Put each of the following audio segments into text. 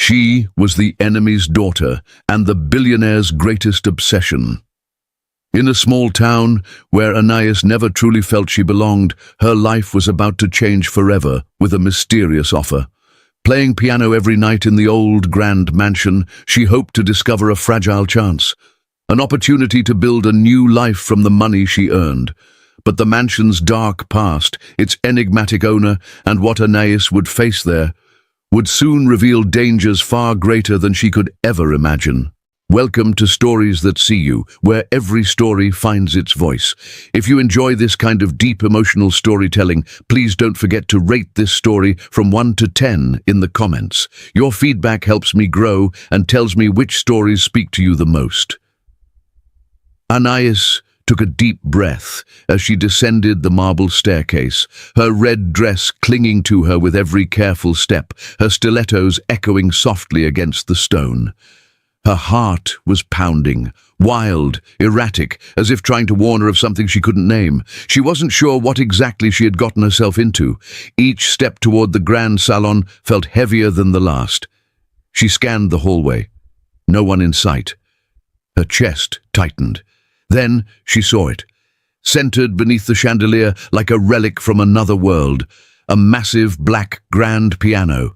She was the enemy's daughter and the billionaire's greatest obsession. In a small town where Anais never truly felt she belonged, her life was about to change forever with a mysterious offer. Playing piano every night in the old grand mansion, she hoped to discover a fragile chance, an opportunity to build a new life from the money she earned. But the mansion's dark past, its enigmatic owner, and what Anais would face there, would soon reveal dangers far greater than she could ever imagine. Welcome to Stories That See You, where every story finds its voice. If you enjoy this kind of deep emotional storytelling, please don't forget to rate this story from 1 to 10 in the comments. Your feedback helps me grow and tells me which stories speak to you the most. Anais took a deep breath as she descended the marble staircase, her red dress clinging to her with every careful step, her stilettos echoing softly against the stone. Her heart was pounding, wild, erratic, as if trying to warn her of something she couldn't name. She wasn't sure what exactly she had gotten herself into. Each step toward the grand salon felt heavier than the last. She scanned the hallway. No one in sight. Her chest tightened. Then she saw it, centered beneath the chandelier like a relic from another world, a massive black grand piano.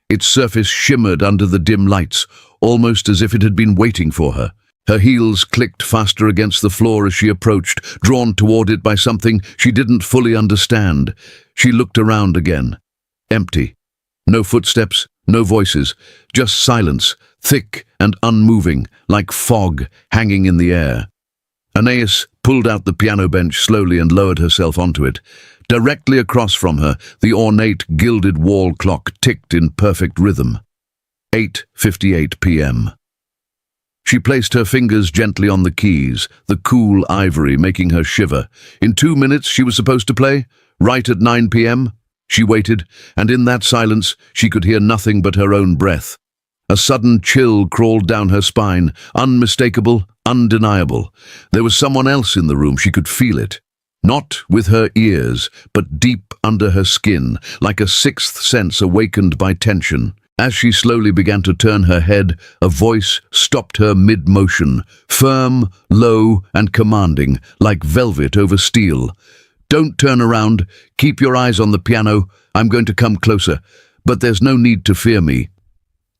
Its surface shimmered under the dim lights, almost as if it had been waiting for her. Her heels clicked faster against the floor as she approached, drawn toward it by something she didn't fully understand. She looked around again. Empty. No footsteps, no voices, just silence, thick and unmoving, like fog hanging in the air. Anais pulled out the piano bench slowly and lowered herself onto it. Directly across from her, the ornate gilded wall clock ticked in perfect rhythm. 8:58 p.m. She placed her fingers gently on the keys, the cool ivory making her shiver. In 2 minutes she was supposed to play, right at 9 p.m. She waited, and in that silence she could hear nothing but her own breath. A sudden chill crawled down her spine, unmistakable, undeniable. There was someone else in the room, she could feel it. Not with her ears, but deep under her skin, like a sixth sense awakened by tension. As she slowly began to turn her head, a voice stopped her mid-motion, firm, low, and commanding, like velvet over steel. "Don't turn around. Keep your eyes on the piano. I'm going to come closer, but there's no need to fear me."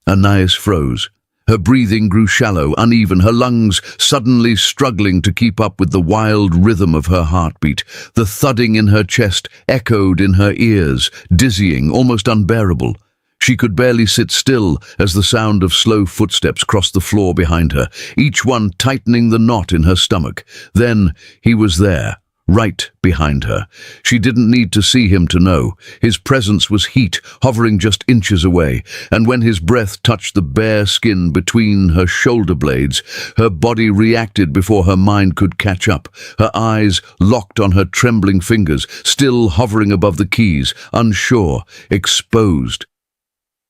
Anais froze. Her breathing grew shallow, uneven, her lungs suddenly struggling to keep up with the wild rhythm of her heartbeat. The thudding in her chest echoed in her ears, dizzying, almost unbearable. She could barely sit still as the sound of slow footsteps crossed the floor behind her, each one tightening the knot in her stomach. Then he was there, right behind her. She didn't need to see him to know. His presence was heat, hovering just inches away, and when his breath touched the bare skin between her shoulder blades, her body reacted before her mind could catch up, her eyes locked on her trembling fingers, still hovering above the keys, unsure, exposed.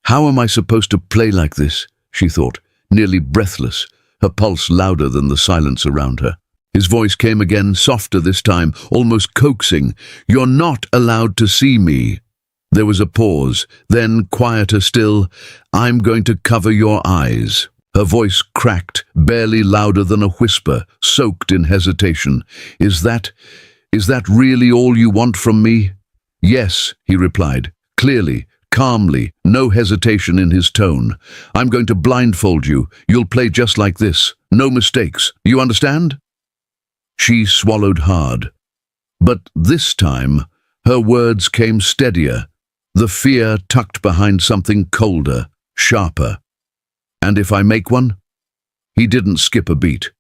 "How am I supposed to play like this?" she thought, nearly breathless, her pulse louder than the silence around her. His voice came again, softer this time, almost coaxing. "You're not allowed to see me." There was a pause, then, quieter still, "I'm going to cover your eyes." Her voice cracked, barely louder than a whisper, soaked in hesitation. Is that really all you want from me?" "Yes," he replied, clearly, calmly, no hesitation in his tone. "I'm going to blindfold you. You'll play just like this. No mistakes. You understand?" She swallowed hard. But this time, her words came steadier, the fear tucked behind something colder, sharper. "And if I make one?" He didn't skip a beat.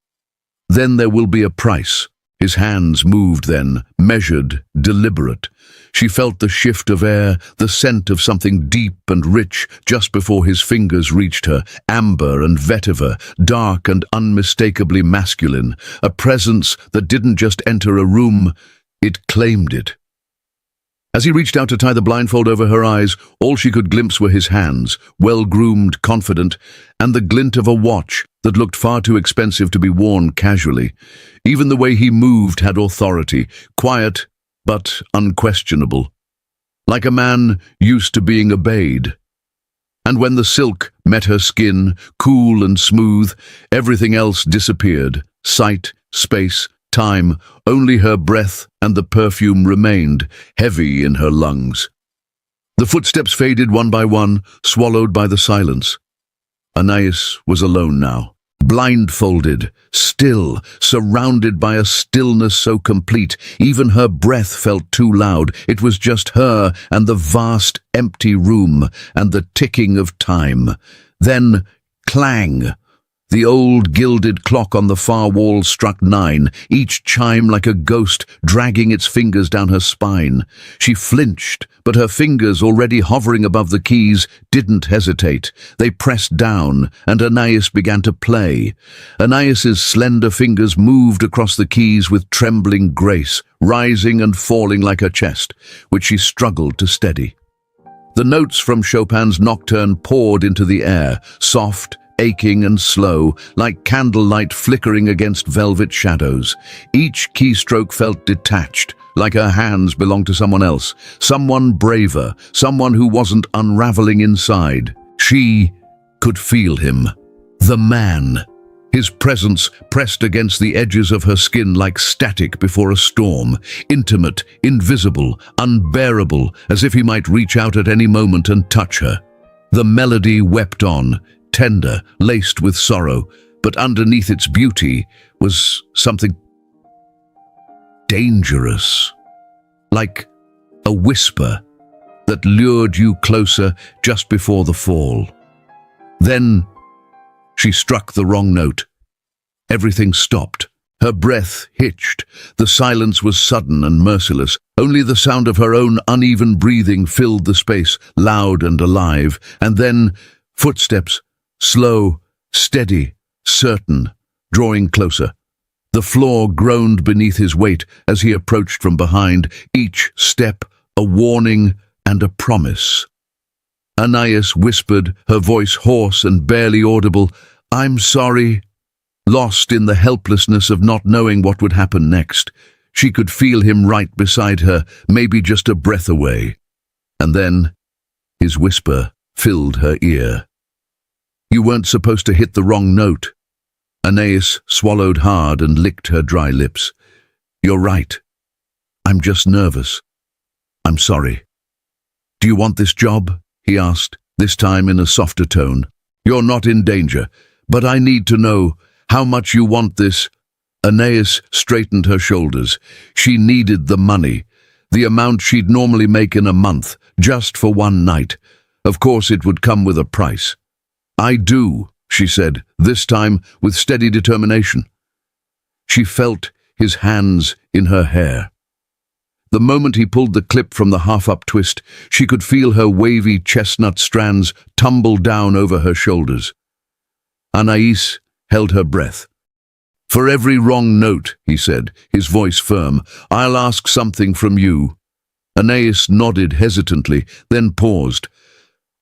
"Then there will be a price." His hands moved then, measured, deliberate. She felt the shift of air, the scent of something deep and rich just before his fingers reached her, amber and vetiver, dark and unmistakably masculine, a presence that didn't just enter a room, it claimed it. As he reached out to tie the blindfold over her eyes, all she could glimpse were his hands, well-groomed, confident, and the glint of a watch that looked far too expensive to be worn casually. Even the way he moved had authority, quiet but unquestionable, like a man used to being obeyed. And when the silk met her skin, cool and smooth, everything else disappeared. Sight, space, time, only her breath and the perfume remained, heavy in her lungs. The footsteps faded one by one, swallowed by the silence. Anais was alone now, blindfolded, still, surrounded by a stillness so complete, even her breath felt too loud. It was just her and the vast, empty room and the ticking of time. Then, clang! The old gilded clock on the far wall struck 9, each chime like a ghost dragging its fingers down her spine. She flinched, but her fingers, already hovering above the keys, didn't hesitate. They pressed down, and Anais began to play. Anais's slender fingers moved across the keys with trembling grace, rising and falling like her chest, which she struggled to steady. The notes from Chopin's Nocturne poured into the air, soft, aching and slow, like candlelight flickering against velvet shadows. Each keystroke felt detached, like her hands belonged to someone else, someone braver, someone who wasn't unraveling inside. She could feel him, the man. His presence pressed against the edges of her skin like static before a storm, intimate, invisible, unbearable, as if he might reach out at any moment and touch her. The melody wept on, tender, laced with sorrow, but underneath its beauty was something dangerous, like a whisper that lured you closer just before the fall. Then she struck the wrong note. Everything stopped. Her breath hitched. The silence was sudden and merciless. Only the sound of her own uneven breathing filled the space, loud and alive. And then footsteps, slow, steady, certain, drawing closer. The floor groaned beneath his weight as he approached from behind, each step a warning and a promise. Anais whispered, her voice hoarse and barely audible, "I'm sorry." Lost in the helplessness of not knowing what would happen next, she could feel him right beside her, maybe just a breath away. And then his whisper filled her ear. "You weren't supposed to hit the wrong note." Anais swallowed hard and licked her dry lips. "You're right. I'm just nervous. I'm sorry." "Do you want this job?" he asked, this time in a softer tone. "You're not in danger, but I need to know how much you want this." Anais straightened her shoulders. She needed the money, the amount she'd normally make in a month, just for one night. Of course it would come with a price. "I do," she said, this time with steady determination. She felt his hands in her hair. The moment he pulled the clip from the half-up twist, she could feel her wavy chestnut strands tumble down over her shoulders. Anais held her breath. "For every wrong note," he said, his voice firm, "I'll ask something from you." Anais nodded hesitantly, then paused.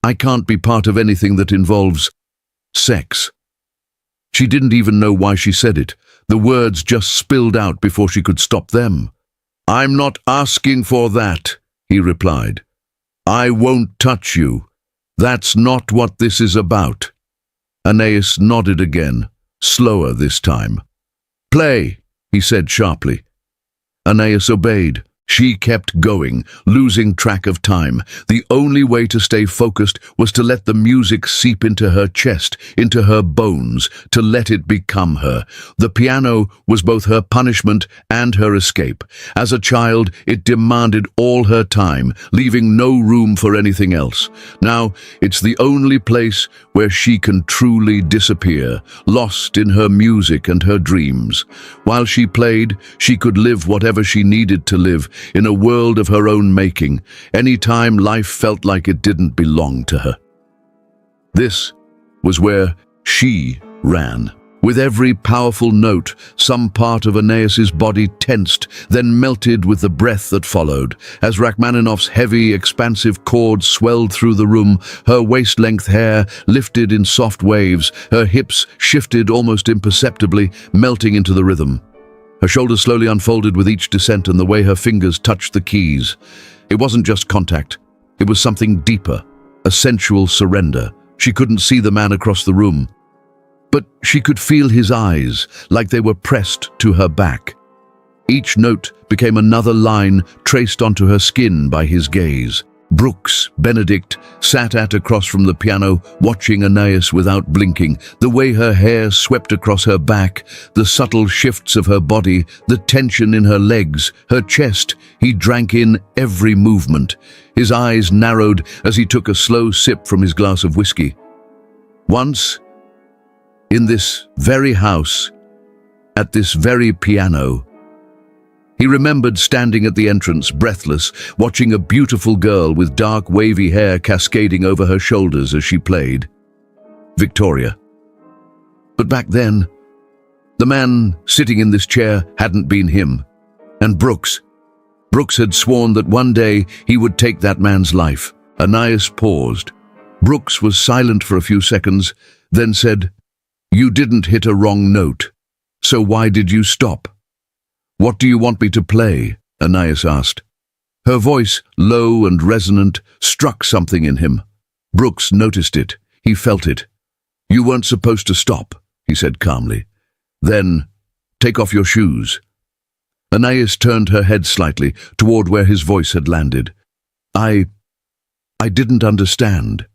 "I can't be part of anything that involves sex." She didn't even know why she said it. The words just spilled out before she could stop them. "I'm not asking for that," he replied. "I won't touch you. That's not what this is about." Anais nodded again, slower this time. "Play," he said sharply. Anais obeyed. She kept going, losing track of time. The only way to stay focused was to let the music seep into her chest, into her bones, to let it become her. The piano was both her punishment and her escape. As a child, it demanded all her time, leaving no room for anything else. Now, it's the only place where she can truly disappear, lost in her music and her dreams. While she played, she could live whatever she needed to live, in a world of her own making, any time life felt like it didn't belong to her. This was where she ran. With every powerful note, some part of Anais's body tensed, then melted with the breath that followed. As Rachmaninoff's heavy, expansive chords swelled through the room, her waist-length hair lifted in soft waves, her hips shifted almost imperceptibly, melting into the rhythm. Her shoulders slowly unfolded with each descent and the way her fingers touched the keys. It wasn't just contact. It was something deeper, a sensual surrender. She couldn't see the man across the room, but she could feel his eyes, like they were pressed to her back. Each note became another line traced onto her skin by his gaze. Brooks, Benedict, sat across from the piano, watching Anais without blinking. The way her hair swept across her back, the subtle shifts of her body, the tension in her legs, her chest, he drank in every movement. His eyes narrowed as he took a slow sip from his glass of whiskey. Once, in this very house, at this very piano, he remembered standing at the entrance, breathless, watching a beautiful girl with dark, wavy hair cascading over her shoulders as she played. Victoria. But back then, the man sitting in this chair hadn't been him. And Brooks. Brooks had sworn that one day he would take that man's life. Anais paused. Brooks was silent for a few seconds, then said, "You didn't hit a wrong note. So why did you stop?" "What do you want me to play?" Anais asked. Her voice, low and resonant, struck something in him. Brooks noticed it. He felt it. "You weren't supposed to stop," he said calmly. "Then, take off your shoes." Anais turned her head slightly toward where his voice had landed. I didn't understand."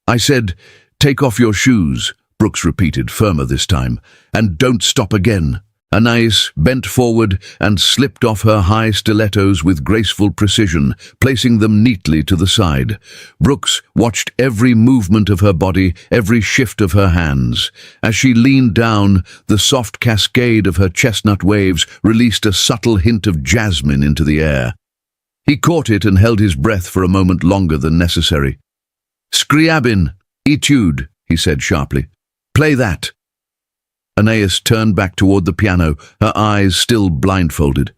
"I said, take off your shoes," Brooks repeated, firmer this time, "and don't stop again." Anais bent forward and slipped off her high stilettos with graceful precision, placing them neatly to the side. Brooks watched every movement of her body, every shift of her hands. As she leaned down, the soft cascade of her chestnut waves released a subtle hint of jasmine into the air. He caught it and held his breath for a moment longer than necessary. "Scriabin, etude," he said sharply. "Play that." Anais turned back toward the piano, her eyes still blindfolded.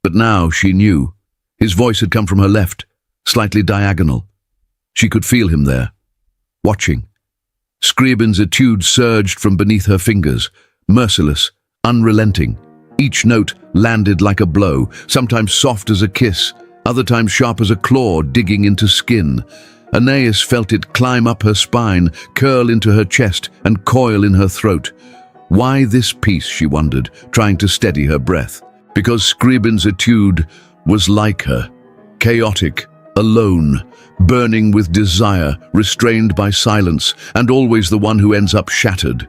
But now she knew. His voice had come from her left, slightly diagonal. She could feel him there, watching. Scriabin's etude surged from beneath her fingers, merciless, unrelenting. Each note landed like a blow, sometimes soft as a kiss, other times sharp as a claw digging into skin. Anais felt it climb up her spine, curl into her chest, and coil in her throat. Why this piece, she wondered, trying to steady her breath? Because Scriabin's etude was like her, chaotic, alone, burning with desire, restrained by silence, and always the one who ends up shattered.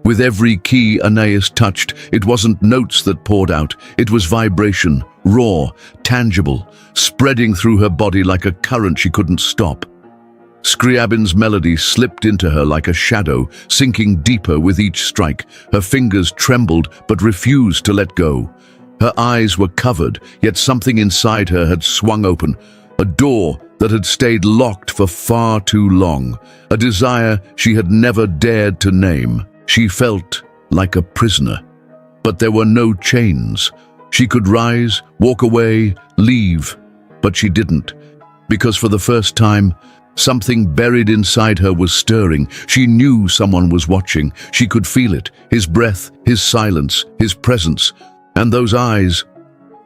With every key Anais touched, it wasn't notes that poured out, it was vibration, raw, tangible, spreading through her body like a current she couldn't stop. Scriabin's melody slipped into her like a shadow, sinking deeper with each strike. Her fingers trembled but refused to let go. Her eyes were covered, yet something inside her had swung open. A door that had stayed locked for far too long. A desire she had never dared to name. She felt like a prisoner. But there were no chains. She could rise, walk away, leave. But she didn't. Because for the first time, something buried inside her was stirring. She knew someone was watching. She could feel it, his breath, his silence, his presence. And those eyes,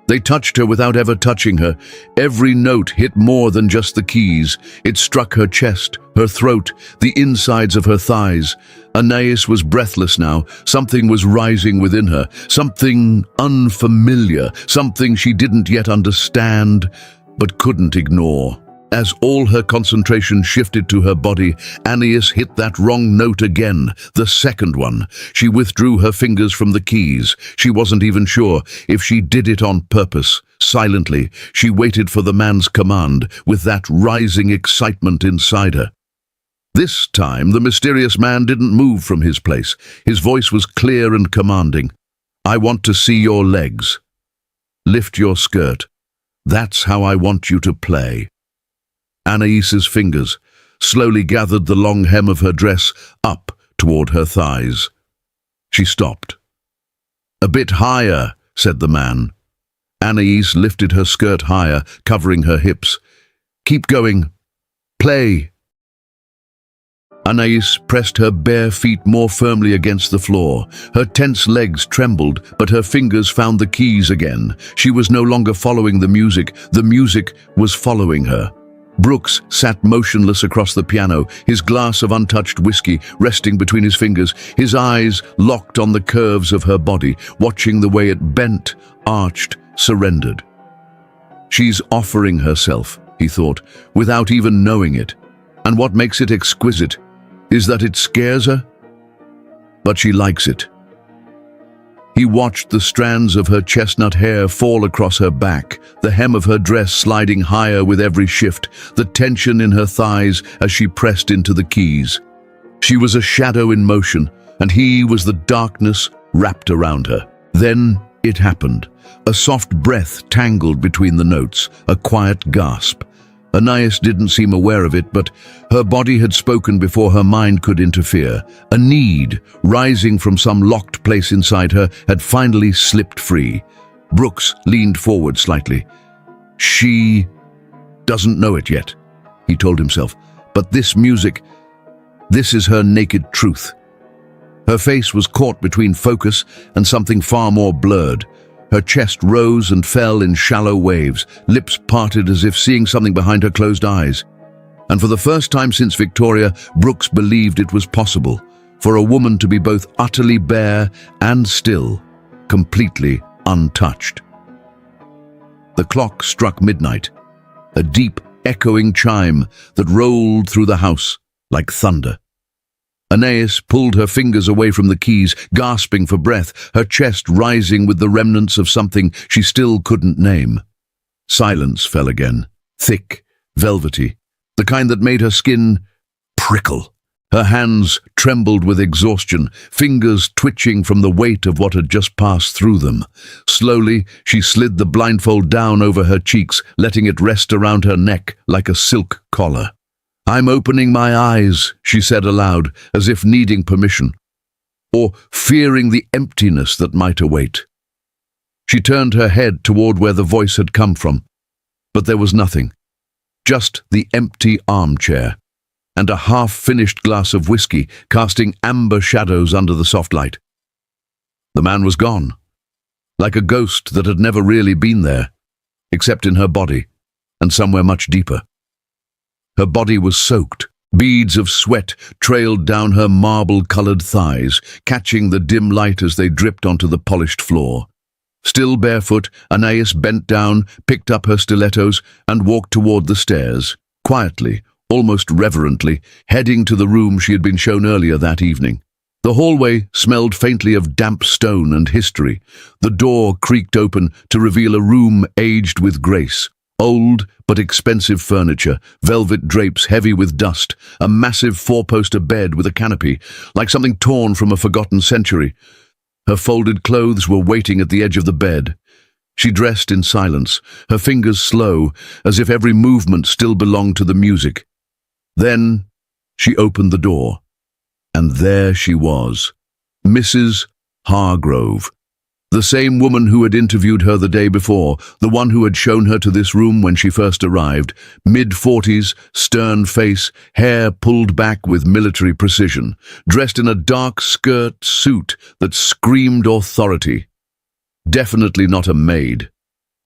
they touched her without ever touching her. Every note hit more than just the keys. It struck her chest, her throat, the insides of her thighs. Anais was breathless now. Something was rising within her, something unfamiliar, something she didn't yet understand, but couldn't ignore. As all her concentration shifted to her body, Anais hit that wrong note again, the second one. She withdrew her fingers from the keys. She wasn't even sure if she did it on purpose. Silently, she waited for the man's command, with that rising excitement inside her. This time, the mysterious man didn't move from his place. His voice was clear and commanding. "I want to see your legs. Lift your skirt. That's how I want you to play." Anaïs's fingers slowly gathered the long hem of her dress up toward her thighs. She stopped. "A bit higher," said the man. Anaïs lifted her skirt higher, covering her hips. "Keep going. Play." Anaïs pressed her bare feet more firmly against the floor. Her tense legs trembled, but her fingers found the keys again. She was no longer following the music was following her. Brooks sat motionless across the piano, his glass of untouched whiskey resting between his fingers, his eyes locked on the curves of her body, watching the way it bent, arched, surrendered. She's offering herself, he thought, without even knowing it. And what makes it exquisite is that it scares her, but she likes it. He watched the strands of her chestnut hair fall across her back, the hem of her dress sliding higher with every shift, the tension in her thighs as she pressed into the keys. She was a shadow in motion, and he was the darkness wrapped around her. Then it happened. A soft breath tangled between the notes, a quiet gasp. Anais didn't seem aware of it, but her body had spoken before her mind could interfere. A need, rising from some locked place inside her, had finally slipped free. Brooks leaned forward slightly. She doesn't know it yet, he told himself, but this music, this is her naked truth. Her face was caught between focus and something far more blurred. Her chest rose and fell in shallow waves, lips parted as if seeing something behind her closed eyes. And for the first time since Victoria, Brooks believed it was possible for a woman to be both utterly bare and still, completely untouched. The clock struck midnight, a deep, echoing chime that rolled through the house like thunder. Anais pulled her fingers away from the keys, gasping for breath, her chest rising with the remnants of something she still couldn't name. Silence fell again, thick, velvety, the kind that made her skin prickle. Her hands trembled with exhaustion, fingers twitching from the weight of what had just passed through them. Slowly, she slid the blindfold down over her cheeks, letting it rest around her neck like a silk collar. "I'm opening my eyes," she said aloud, as if needing permission, or fearing the emptiness that might await. She turned her head toward where the voice had come from, but there was nothing, just the empty armchair, and a half-finished glass of whiskey casting amber shadows under the soft light. The man was gone, like a ghost that had never really been there, except in her body, and somewhere much deeper. Her body was soaked. Beads of sweat trailed down her marble-colored thighs, catching the dim light as they dripped onto the polished floor. Still barefoot, Anais bent down, picked up her stilettos, and walked toward the stairs, quietly, almost reverently, heading to the room she had been shown earlier that evening. The hallway smelled faintly of damp stone and history. The door creaked open to reveal a room aged with grace. Old but expensive furniture, velvet drapes heavy with dust, a massive four-poster bed with a canopy, like something torn from a forgotten century. Her folded clothes were waiting at the edge of the bed. She dressed in silence, her fingers slow, as if every movement still belonged to the music. Then she opened the door, and there she was, Mrs. Hargrove. The same woman who had interviewed her the day before, the one who had shown her to this room when she first arrived, mid-40s, stern face, hair pulled back with military precision, dressed in a dark skirt suit that screamed authority. Definitely not a maid.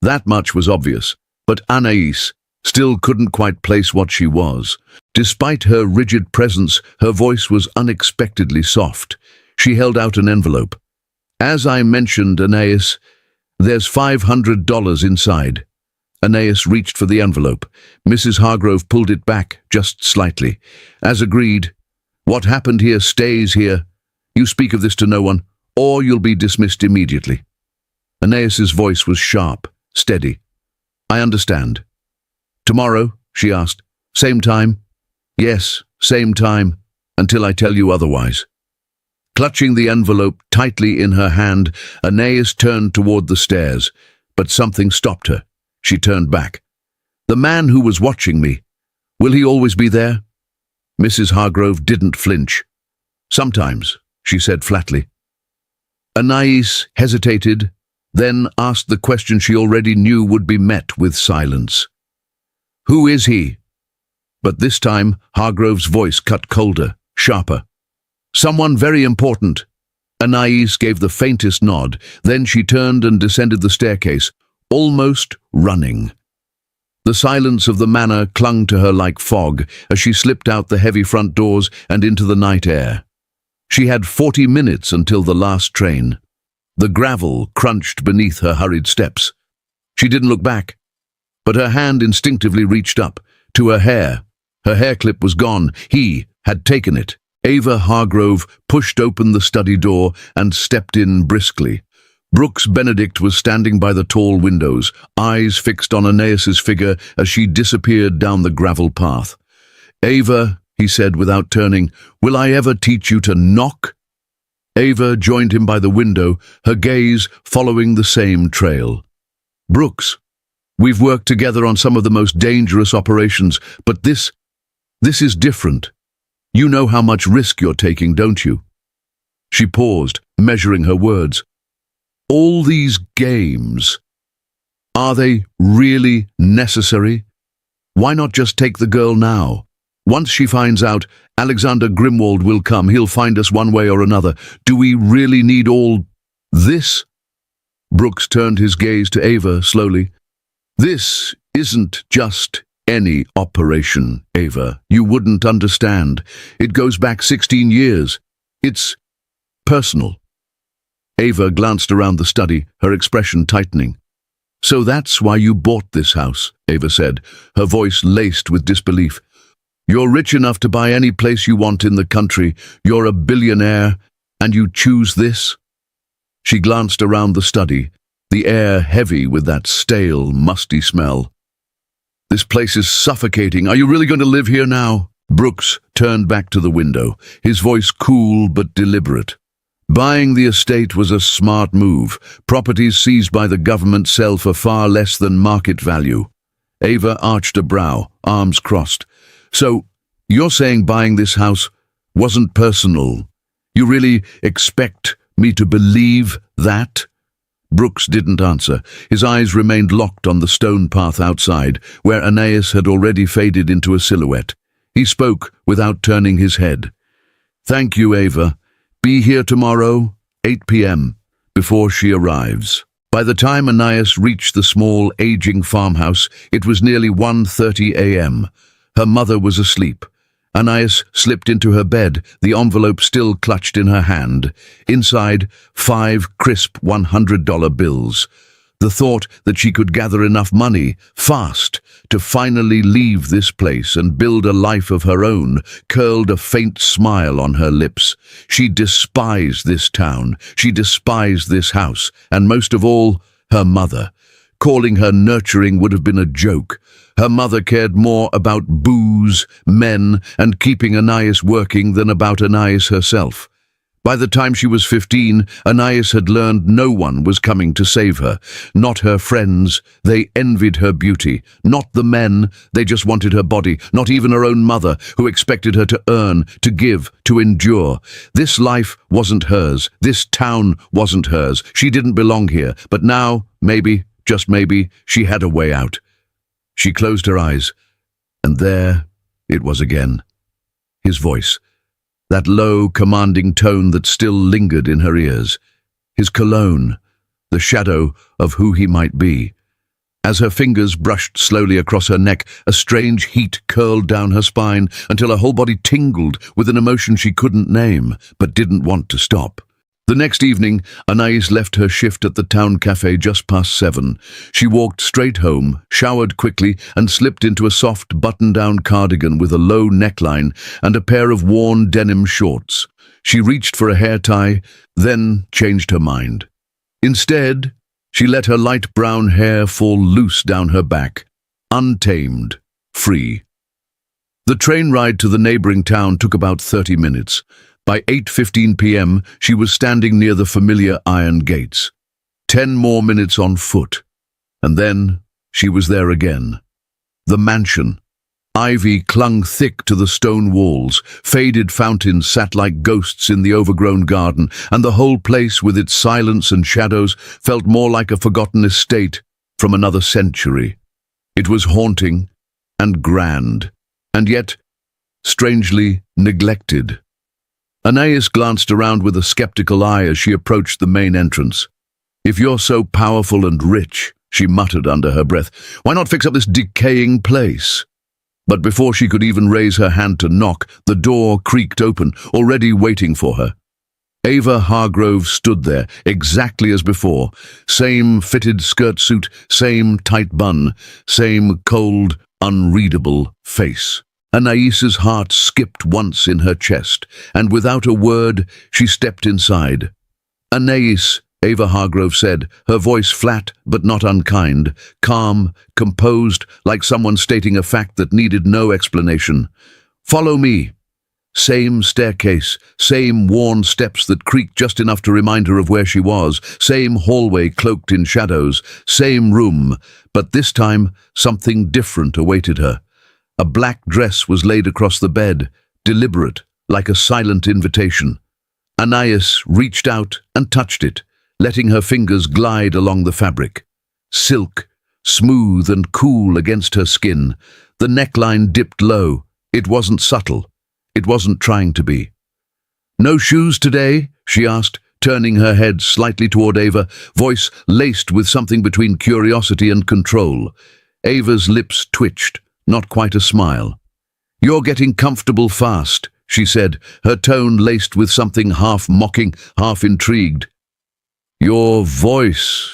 That much was obvious, but Anais still couldn't quite place what she was. Despite her rigid presence, her voice was unexpectedly soft. She held out an envelope. "As I mentioned, Anais, there's $500 inside." Anais reached for the envelope. Mrs. Hargrove pulled it back, just slightly. "As agreed, what happened here stays here. You speak of this to no one, or you'll be dismissed immediately." Anais's voice was sharp, steady. "I understand." "Tomorrow?" she asked. "Same time?" "Yes, same time, until I tell you otherwise." Clutching the envelope tightly in her hand, Anais turned toward the stairs, but something stopped her. She turned back. "The man who was watching me, will he always be there?" Mrs. Hargrove didn't flinch. "Sometimes," she said flatly. Anais hesitated, then asked the question she already knew would be met with silence. "Who is he?" But this time, Hargrove's voice cut colder, sharper. "Someone very important." Anais gave the faintest nod, then she turned and descended the staircase, almost running. The silence of the manor clung to her like fog as she slipped out the heavy front doors and into the night air. She had 40 minutes until the last train. The gravel crunched beneath her hurried steps. She didn't look back, but her hand instinctively reached up to her hair. Her hair clip was gone. He had taken it. Ava Hargrove pushed open the study door and stepped in briskly. Brooks Benedict was standing by the tall windows, eyes fixed on Anais' figure as she disappeared down the gravel path. "Ava," he said without turning, "will I ever teach you to knock?" Ava joined him by the window, her gaze following the same trail. "Brooks, we've worked together on some of the most dangerous operations, but this is different. You know how much risk you're taking, don't you?" She paused, measuring her words. "All these games, are they really necessary? Why not just take the girl now? Once she finds out, Alexander Grimwald will come. He'll find us one way or another. Do we really need all this?" Brooks turned his gaze to Ava slowly. "This isn't just any operation, Ava. You wouldn't understand. It goes back 16 years. It's personal." Ava glanced around the study, her expression tightening. "So that's why you bought this house," Ava said, her voice laced with disbelief. "You're rich enough to buy any place you want in the country. You're a billionaire, and you choose this?" She glanced around the study, the air heavy with that stale, musty smell. "This place is suffocating. Are you really going to live here now?" Brooks turned back to the window, his voice cool but deliberate. "Buying the estate was a smart move. Properties seized by the government sell for far less than market value." Ava arched a brow, arms crossed. "So, you're saying buying this house wasn't personal? You really expect me to believe that?" Brooks didn't answer. His eyes remained locked on the stone path outside, where Anais had already faded into a silhouette. He spoke without turning his head. "Thank you, Ava. Be here tomorrow, 8 p.m., before she arrives." By the time Anais reached the small, aging farmhouse, it was nearly 1:30 a.m. Her mother was asleep. Anais slipped into her bed, the envelope still clutched in her hand. Inside, 5 crisp $100 bills. The thought that she could gather enough money, fast, to finally leave this place and build a life of her own curled a faint smile on her lips. She despised this town, she despised this house, and most of all, her mother. Calling her nurturing would have been a joke. Her mother cared more about booze, men, and keeping Anais working than about Anais herself. By the time she was 15, Anais had learned no one was coming to save her. Not her friends, they envied her beauty. Not the men, they just wanted her body. Not even her own mother, who expected her to earn, to give, to endure. This life wasn't hers. This town wasn't hers. She didn't belong here. But now, maybe, just maybe, she had a way out. She closed her eyes, and there it was again. His voice. That low, commanding tone that still lingered in her ears. His cologne, the shadow of who he might be. As her fingers brushed slowly across her neck, a strange heat curled down her spine until her whole body tingled with an emotion she couldn't name, but didn't want to stop. The next evening, Anais left her shift at the town cafe just past 7. She walked straight home, showered quickly, and slipped into a soft button-down cardigan with a low neckline and a pair of worn denim shorts. She reached for a hair tie, then changed her mind. Instead, she let her light brown hair fall loose down her back, untamed, free. The train ride to the neighboring town took about 30 minutes. By 8:15 p.m., she was standing near the familiar iron gates. 10 more minutes on foot, and then she was there again. The mansion. Ivy clung thick to the stone walls, faded fountains sat like ghosts in the overgrown garden, and the whole place, with its silence and shadows, felt more like a forgotten estate from another century. It was haunting and grand, and yet strangely neglected. Anais glanced around with a skeptical eye as she approached the main entrance. "If you're so powerful and rich," she muttered under her breath. "Why not fix up this decaying place?" But before she could even raise her hand to knock, the door creaked open, already waiting for her. Ava Hargrove stood there, exactly as before. Same fitted skirt suit, same tight bun, same cold, unreadable face. Anaïs's heart skipped once in her chest, and without a word, she stepped inside. "Anaïs," Ava Hargrove said, her voice flat but not unkind, calm, composed, like someone stating a fact that needed no explanation. "Follow me." Same staircase, same worn steps that creaked just enough to remind her of where she was, same hallway cloaked in shadows, same room, but this time something different awaited her. A black dress was laid across the bed, deliberate, like a silent invitation. Anaïs reached out and touched it, letting her fingers glide along the fabric. Silk, smooth and cool against her skin. The neckline dipped low. It wasn't subtle. It wasn't trying to be. "No shoes today?" she asked, turning her head slightly toward Ava, voice laced with something between curiosity and control. Ava's lips twitched, not quite a smile. "You're getting comfortable fast," she said, her tone laced with something half mocking, half intrigued. "Your voice,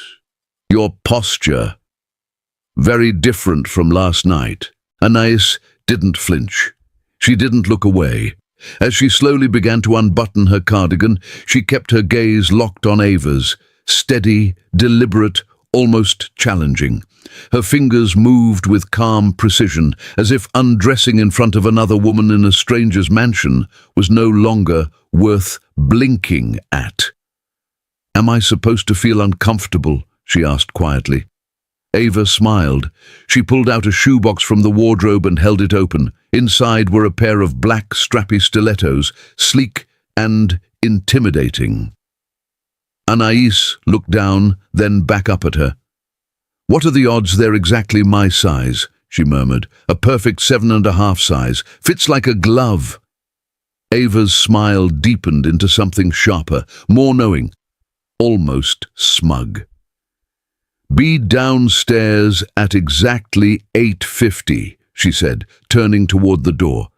your posture, very different from last night." Anaïs didn't flinch. She didn't look away. As she slowly began to unbutton her cardigan, she kept her gaze locked on Ava's, steady, deliberate, almost challenging. Her fingers moved with calm precision, as if undressing in front of another woman in a stranger's mansion was no longer worth blinking at. "Am I supposed to feel uncomfortable?" she asked quietly. Ava smiled. She pulled out a shoebox from the wardrobe and held it open. Inside were a pair of black, strappy stilettos, sleek and intimidating. Anaïs looked down, then back up at her. "What are the odds they're exactly my size?" she murmured. "A perfect 7.5 size. Fits like a glove." Ava's smile deepened into something sharper, more knowing, almost smug. "Be downstairs at exactly 8:50, she said, turning toward the door.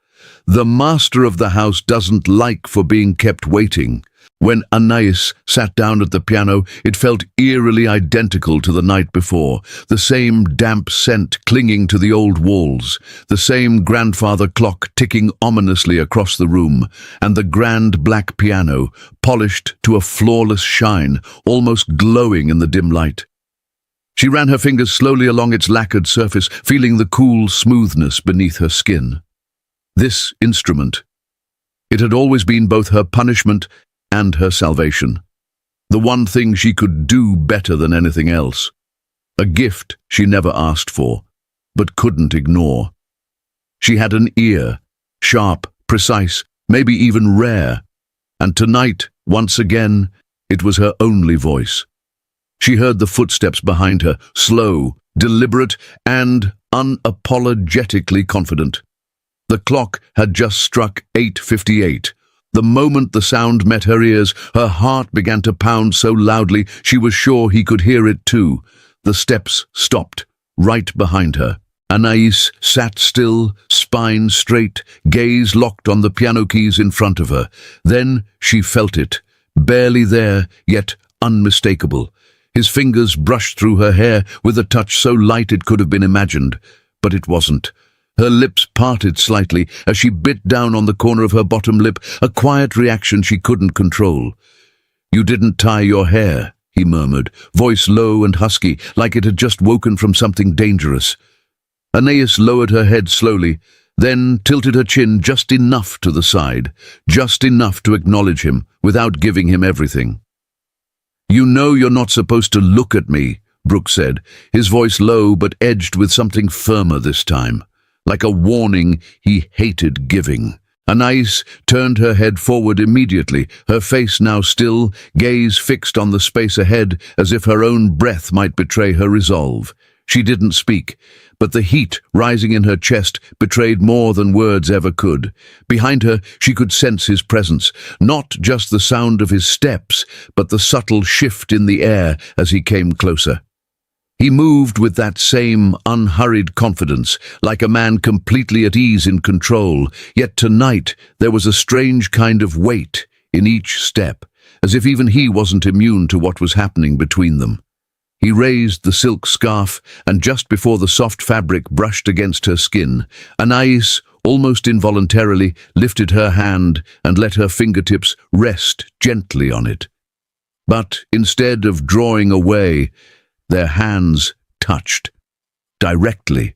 "The master of the house doesn't like for being kept waiting." When Anaïs sat down at the piano, it felt eerily identical to the night before, the same damp scent clinging to the old walls, the same grandfather clock ticking ominously across the room, and the grand black piano, polished to a flawless shine, almost glowing in the dim light. She ran her fingers slowly along its lacquered surface, feeling the cool smoothness beneath her skin. This instrument, it had always been both her punishment and her salvation. The one thing she could do better than anything else. A gift she never asked for, but couldn't ignore. She had an ear, sharp, precise, maybe even rare, and tonight, once again, it was her only voice. She heard the footsteps behind her, slow, deliberate, and unapologetically confident. The clock had just struck 8:58. The moment the sound met her ears, her heart began to pound so loudly she was sure he could hear it too. The steps stopped, right behind her. Anaïs sat still, spine straight, gaze locked on the piano keys in front of her. Then she felt it, barely there, yet unmistakable. His fingers brushed through her hair with a touch so light it could have been imagined, but it wasn't. Her lips parted slightly as she bit down on the corner of her bottom lip, a quiet reaction she couldn't control. "You didn't tie your hair," he murmured, voice low and husky, like it had just woken from something dangerous. Anaïs lowered her head slowly, then tilted her chin just enough to the side, just enough to acknowledge him, without giving him everything. "You know you're not supposed to look at me," Brooke said, his voice low but edged with something firmer this time, like a warning he hated giving. Anaïs turned her head forward immediately, her face now still, gaze fixed on the space ahead as if her own breath might betray her resolve. She didn't speak, but the heat rising in her chest betrayed more than words ever could. Behind her, she could sense his presence, not just the sound of his steps, but the subtle shift in the air as he came closer. He moved with that same unhurried confidence, like a man completely at ease in control, yet tonight there was a strange kind of weight in each step, as if even he wasn't immune to what was happening between them. He raised the silk scarf, and just before the soft fabric brushed against her skin, Anais, almost involuntarily, lifted her hand and let her fingertips rest gently on it. But instead of drawing away, their hands touched, directly.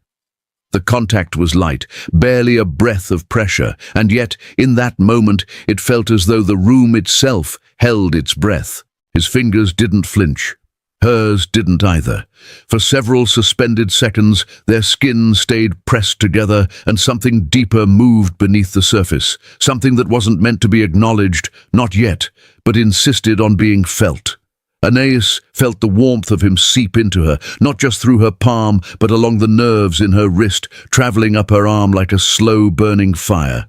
The contact was light, barely a breath of pressure, and yet, in that moment, it felt as though the room itself held its breath. His fingers didn't flinch. Hers didn't either. For several suspended seconds, their skin stayed pressed together, and something deeper moved beneath the surface, something that wasn't meant to be acknowledged, not yet, but insisted on being felt. Anais felt the warmth of him seep into her, not just through her palm, but along the nerves in her wrist, traveling up her arm like a slow-burning fire.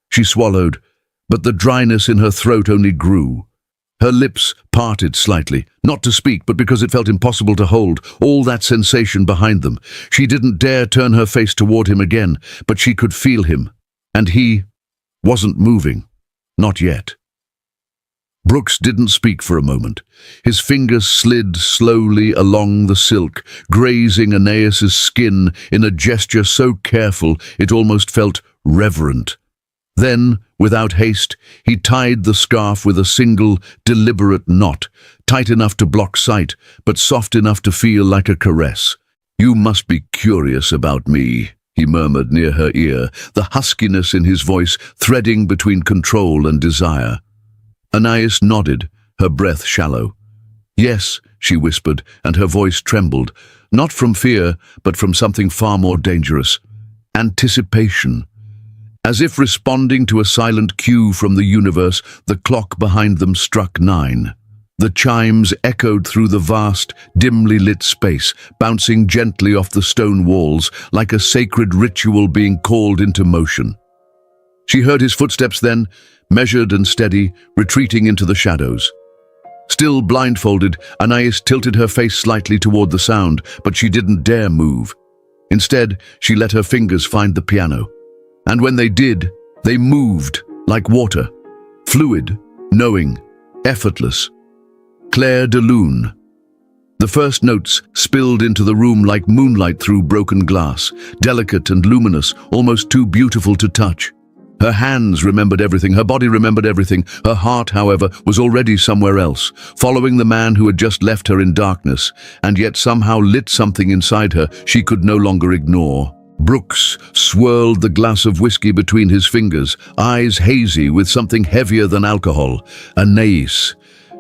She swallowed, but the dryness in her throat only grew. Her lips parted slightly, not to speak, but because it felt impossible to hold all that sensation behind them. She didn't dare turn her face toward him again, but she could feel him, and he wasn't moving, not yet. Brooks didn't speak for a moment. His fingers slid slowly along the silk, grazing Anais's skin in a gesture so careful it almost felt reverent. Then, without haste, he tied the scarf with a single, deliberate knot, tight enough to block sight, but soft enough to feel like a caress. "You must be curious about me," he murmured near her ear, the huskiness in his voice threading between control and desire. Anais nodded, her breath shallow. "Yes," she whispered, and her voice trembled, not from fear, but from something far more dangerous. Anticipation. As if responding to a silent cue from the universe, the clock behind them struck 9. The chimes echoed through the vast, dimly lit space, bouncing gently off the stone walls, like a sacred ritual being called into motion. She heard his footsteps then, measured and steady, retreating into the shadows. Still blindfolded, Anais tilted her face slightly toward the sound, but she didn't dare move. Instead, she let her fingers find the piano. And when they did, they moved like water, fluid, knowing, effortless. Clair de Lune. The first notes spilled into the room like moonlight through broken glass, delicate and luminous, almost too beautiful to touch. Her hands remembered everything, her body remembered everything. Her heart, however, was already somewhere else, following the man who had just left her in darkness, and yet somehow lit something inside her she could no longer ignore. Brooks swirled the glass of whiskey between his fingers, eyes hazy with something heavier than alcohol. Anais,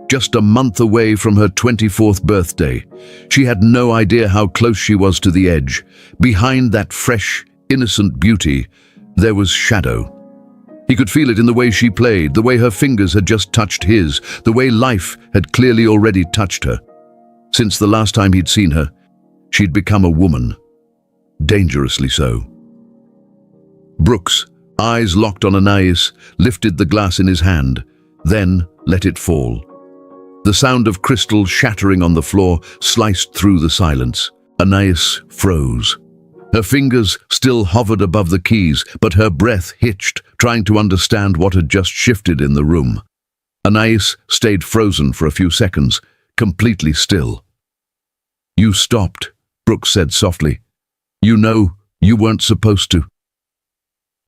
just a month away from her 24th birthday. She had no idea how close she was to the edge. Behind that fresh, innocent beauty, there was shadow. He could feel it in the way she played, the way her fingers had just touched his, the way life had clearly already touched her. Since the last time he'd seen her, she'd become a woman. Dangerously so. Brooks, eyes locked on Anais, lifted the glass in his hand, then let it fall. The sound of crystal shattering on the floor sliced through the silence. Anais froze. Her fingers still hovered above the keys, but her breath hitched, trying to understand what had just shifted in the room. Anais stayed frozen for a few seconds, completely still. "You stopped," Brooks said softly. "You know, you weren't supposed to."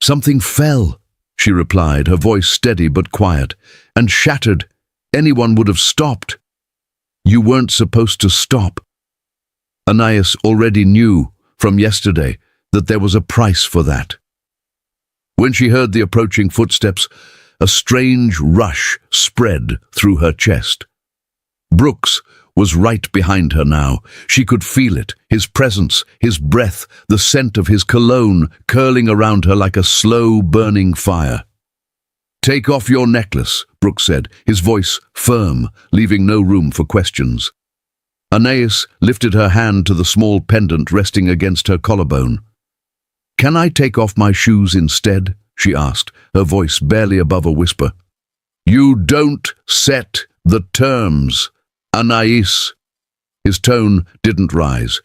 "Something fell," she replied, her voice steady but quiet, "and shattered. Anyone would have stopped." "You weren't supposed to stop." Anais already knew from yesterday that there was a price for that. When she heard the approaching footsteps, a strange rush spread through her chest. Brooks was right behind her now. She could feel it, his presence, his breath, the scent of his cologne curling around her like a slow burning fire. "Take off your necklace," Brooks said, his voice firm, leaving no room for questions. Anais lifted her hand to the small pendant resting against her collarbone. "Can I take off my shoes instead?" she asked, her voice barely above a whisper. "You don't set the terms, Anais." His tone didn't rise.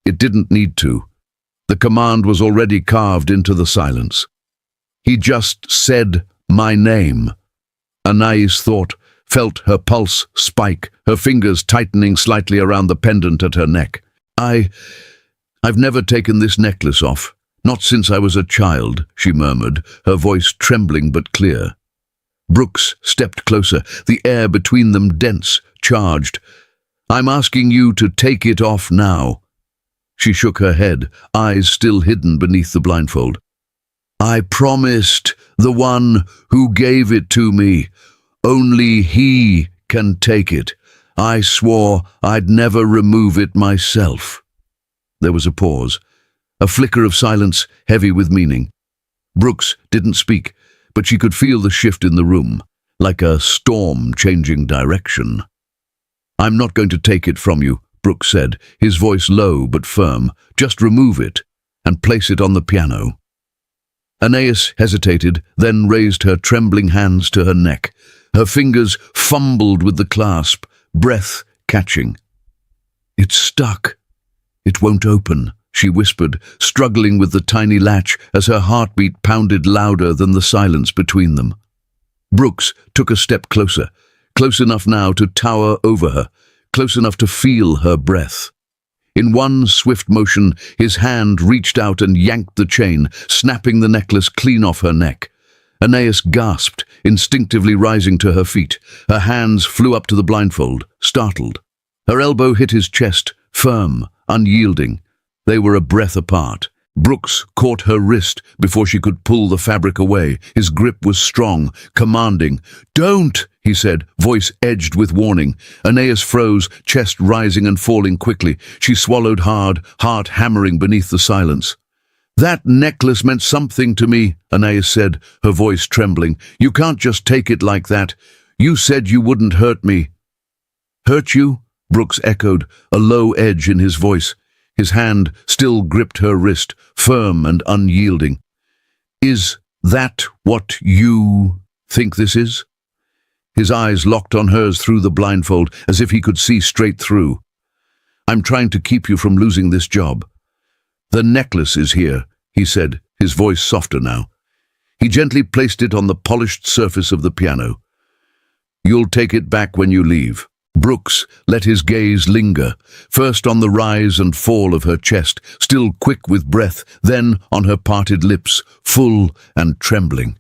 It didn't need to. The command was already carved into the silence. He just said my name. Anais felt her pulse spike, her fingers tightening slightly around the pendant at her neck. I've never taken this necklace off. Not since I was a child, she murmured, her voice trembling but clear. Brooks stepped closer, the air between them dense, charged. I'm asking you to take it off now. She shook her head, eyes still hidden beneath the blindfold. I promised the one who gave it to me. Only he can take it. I swore I'd never remove it myself. There was a pause, a flicker of silence heavy with meaning. Brooks didn't speak, but she could feel the shift in the room, like a storm changing direction. I'm not going to take it from you, Brooks said, his voice low but firm. Just remove it and place it on the piano. Anais hesitated, then raised her trembling hands to her neck. Her fingers fumbled with the clasp, breath catching. It's stuck. It won't open, she whispered, struggling with the tiny latch as her heartbeat pounded louder than the silence between them. Brooks took a step closer, close enough now to tower over her, close enough to feel her breath. In one swift motion, his hand reached out and yanked the chain, snapping the necklace clean off her neck. Anais gasped, instinctively rising to her feet. Her hands flew up to the blindfold, startled. Her elbow hit his chest, firm, unyielding. They were a breath apart. Brooks caught her wrist before she could pull the fabric away. His grip was strong, commanding. Don't, he said, voice edged with warning. Anais froze, chest rising and falling quickly. She swallowed hard, heart hammering beneath the silence. That necklace meant something to me, Anais said, her voice trembling. You can't just take it like that. You said you wouldn't hurt me. Hurt you? Brooks echoed, a low edge in his voice. His hand still gripped her wrist, firm and unyielding. Is that what you think this is? His eyes locked on hers through the blindfold, as if he could see straight through. I'm trying to keep you from losing this job. The necklace is here, he said, his voice softer now. He gently placed it on the polished surface of the piano. You'll take it back when you leave. Brooks let his gaze linger, first on the rise and fall of her chest, still quick with breath, then on her parted lips, full and trembling.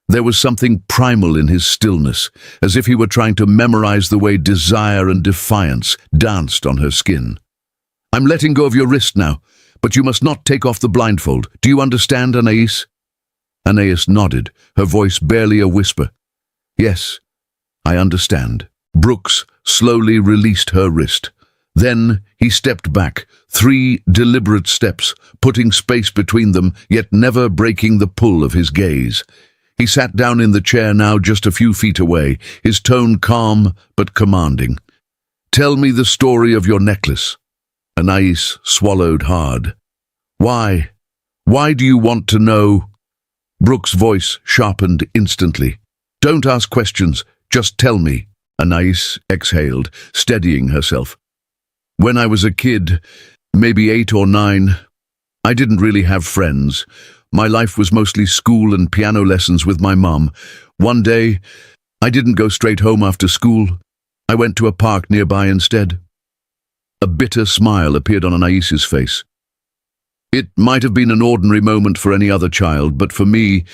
There was something primal in his stillness, as if he were trying to memorize the way desire and defiance danced on her skin. I'm letting go of your wrist now, but you must not take off the blindfold. Do you understand, Anais? Anais nodded, her voice barely a whisper. Yes, I understand. Brooks slowly released her wrist. Then he stepped back, 3 deliberate steps, putting space between them, yet never breaking the pull of his gaze. He sat down in the chair now just a few feet away, his tone calm but commanding. Tell me the story of your necklace. Anais swallowed hard. Why? Why do you want to know? Brooks' voice sharpened instantly. Don't ask questions, just tell me. Anais exhaled, steadying herself. When I was a kid, maybe 8 or 9, I didn't really have friends. My life was mostly school and piano lessons with my mum. One day, I didn't go straight home after school. I went to a park nearby instead. A bitter smile appeared on Anais's face. It might have been an ordinary moment for any other child, but for me,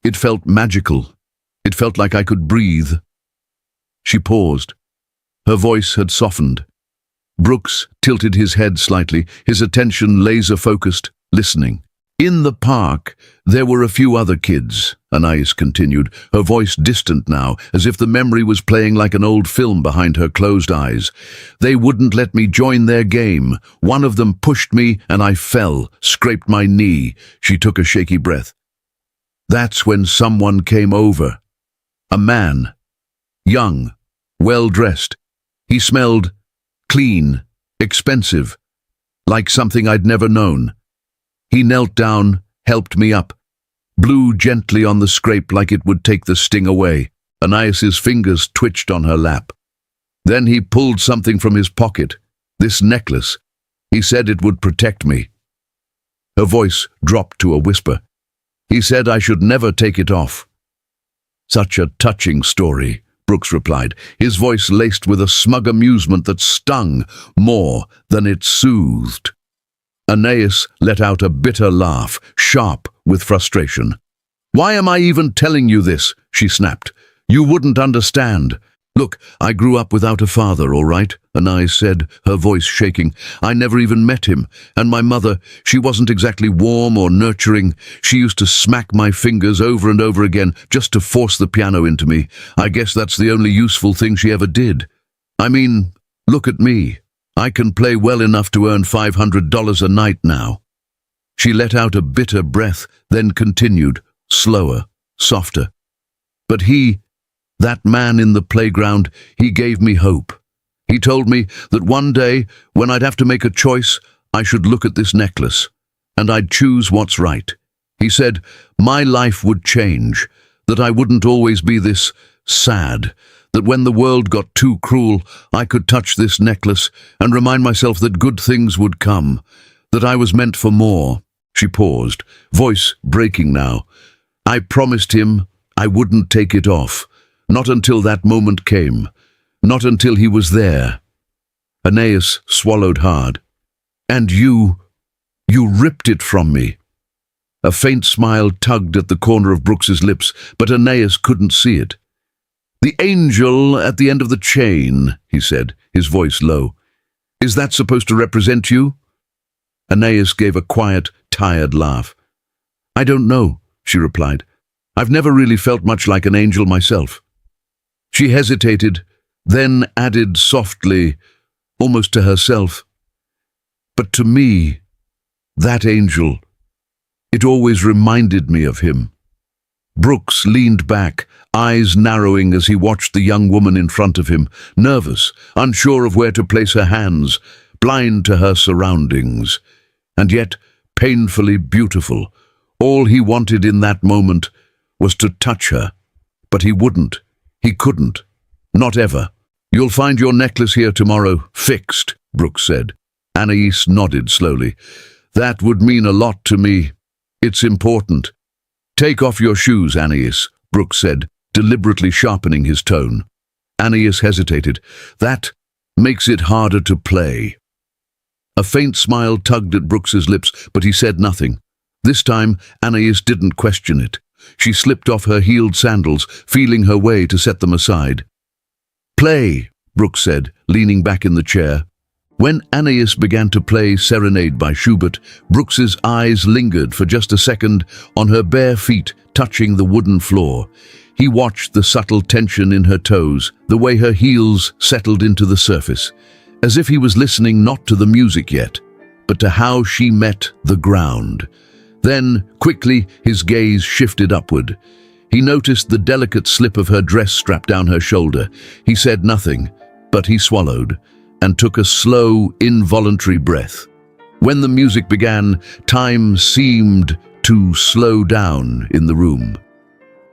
it felt magical. It felt like I could breathe. She paused. Her voice had softened. Brooks tilted his head slightly, his attention laser-focused, listening. In the park, there were a few other kids, Anais continued, her voice distant now, as if the memory was playing like an old film behind her closed eyes. They wouldn't let me join their game. One of them pushed me and I fell, scraped my knee. She took a shaky breath. That's when someone came over. A man. Young. Well-dressed. He smelled clean, expensive, like something I'd never known. He knelt down, helped me up, blew gently on the scrape like it would take the sting away. Anais's fingers twitched on her lap. Then he pulled something from his pocket. This necklace, he said it would protect me. Her voice dropped to a whisper. He said I should never take it off. Such a touching story, Brooks replied, his voice laced with a smug amusement that stung more than it soothed. Anais let out a bitter laugh, sharp with frustration. "Why am I even telling you this?" she snapped. "You wouldn't understand. Look, I grew up without a father, all right?" Anais said, her voice shaking. "I never even met him, and my mother, she wasn't exactly warm or nurturing. She used to smack my fingers over and over again just to force the piano into me. I guess that's the only useful thing she ever did. I mean, look at me. I can play well enough to earn $500 a night now." She let out a bitter breath, then continued, slower, softer. "But that man in the playground, he gave me hope. He told me that one day, when I'd have to make a choice, I should look at this necklace, and I'd choose what's right. He said my life would change, that I wouldn't always be this sad, that when the world got too cruel, I could touch this necklace and remind myself that good things would come, that I was meant for more." She paused, voice breaking now. "I promised him I wouldn't take it off. Not until that moment came. Not until he was there." Anais swallowed hard. "And you ripped it from me." A faint smile tugged at the corner of Brooks's lips, but Anais couldn't see it. "The angel at the end of the chain," he said, his voice low. "Is that supposed to represent you?" Anais gave a quiet, tired laugh. "I don't know," she replied. "I've never really felt much like an angel myself." She hesitated, then added softly, almost to herself, "But to me, that angel, it always reminded me of him." Brooks leaned back, eyes narrowing as he watched the young woman in front of him, nervous, unsure of where to place her hands, blind to her surroundings, and yet painfully beautiful. All he wanted in that moment was to touch her, but he wouldn't. He couldn't. Not ever. "You'll find your necklace here tomorrow, fixed," Brooks said. Anais nodded slowly. "That would mean a lot to me. It's important." "Take off your shoes, Anais," Brooks said, deliberately sharpening his tone. Anais hesitated. "That makes it harder to play." A faint smile tugged at Brooks's lips, but he said nothing. This time, Anais didn't question it. She slipped off her heeled sandals, feeling her way to set them aside. "Play," Brooks said, leaning back in the chair. When Anais began to play Serenade by Schubert, Brooks's eyes lingered for just a second on her bare feet touching the wooden floor. He watched the subtle tension in her toes, the way her heels settled into the surface, as if he was listening not to the music yet, but to how she met the ground. Then, quickly, his gaze shifted upward. He noticed the delicate slip of her dress strapped down her shoulder. He said nothing, but he swallowed and took a slow, involuntary breath. When the music began, time seemed to slow down in the room.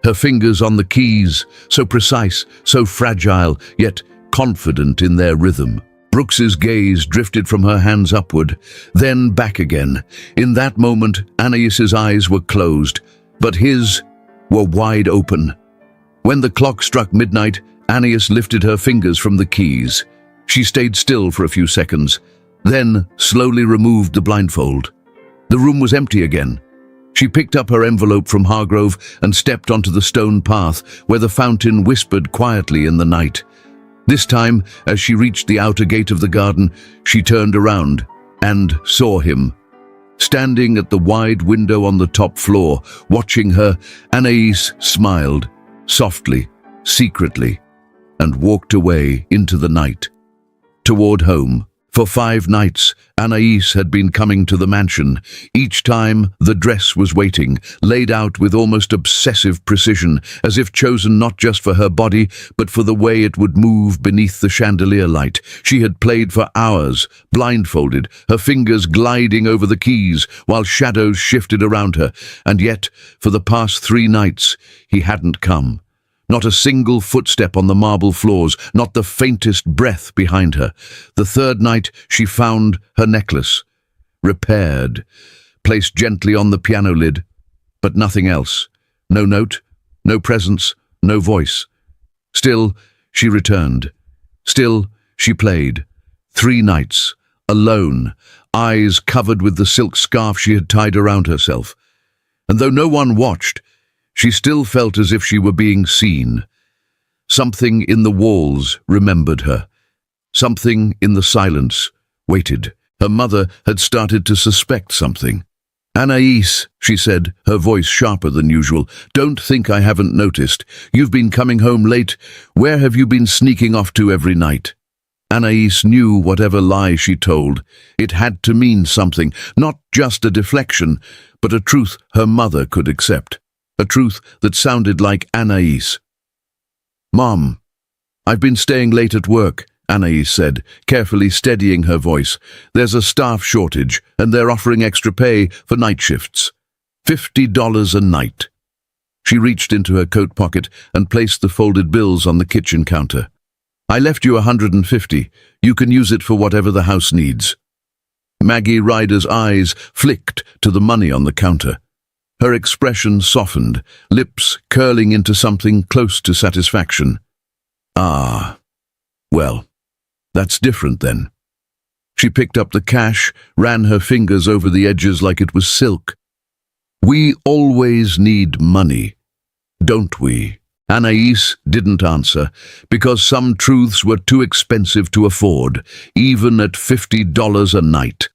Her fingers on the keys, so precise, so fragile, yet confident in their rhythm. Brooks's gaze drifted from her hands upward, then back again. In that moment, Anais's eyes were closed, but his were wide open. When the clock struck midnight, Anais lifted her fingers from the keys. She stayed still for a few seconds, then slowly removed the blindfold. The room was empty again. She picked up her envelope from Hargrove and stepped onto the stone path where the fountain whispered quietly in the night. This time, as she reached the outer gate of the garden, she turned around and saw him. Standing at the wide window on the top floor, watching her, Anais smiled, softly, secretly, and walked away into the night, toward home. For 5 nights, Anais had been coming to the mansion. Each time, the dress was waiting, laid out with almost obsessive precision, as if chosen not just for her body, but for the way it would move beneath the chandelier light. She had played for hours, blindfolded, her fingers gliding over the keys, while shadows shifted around her. And yet, for the past 3 nights, he hadn't come. Not a single footstep on the marble floors, not the faintest breath behind her. The third night she found her necklace, repaired, placed gently on the piano lid, but nothing else. No note, no presence, no voice. Still, she returned. Still, she played. 3 nights, alone, eyes covered with the silk scarf she had tied around herself. And though no one watched, she still felt as if she were being seen. Something in the walls remembered her. Something in the silence waited. Her mother had started to suspect something. "Anais," she said, her voice sharper than usual, "don't think I haven't noticed. You've been coming home late. Where have you been sneaking off to every night?" Anais knew whatever lie she told. It had to mean something, not just a deflection, but a truth her mother could accept. A truth that sounded like Anais. "Mom, I've been staying late at work," Anais said, carefully steadying her voice. "There's a staff shortage, and they're offering extra pay for night shifts. $50 a night." She reached into her coat pocket and placed the folded bills on the kitchen counter. "I left you $150. You can use it for whatever the house needs." Maggie Ryder's eyes flicked to the money on the counter. Her expression softened, lips curling into something close to satisfaction. "Ah, well, that's different then." She picked up the cash, ran her fingers over the edges like it was silk. "We always need money, don't we?" Anais didn't answer, because some truths were too expensive to afford, even at $50 a night.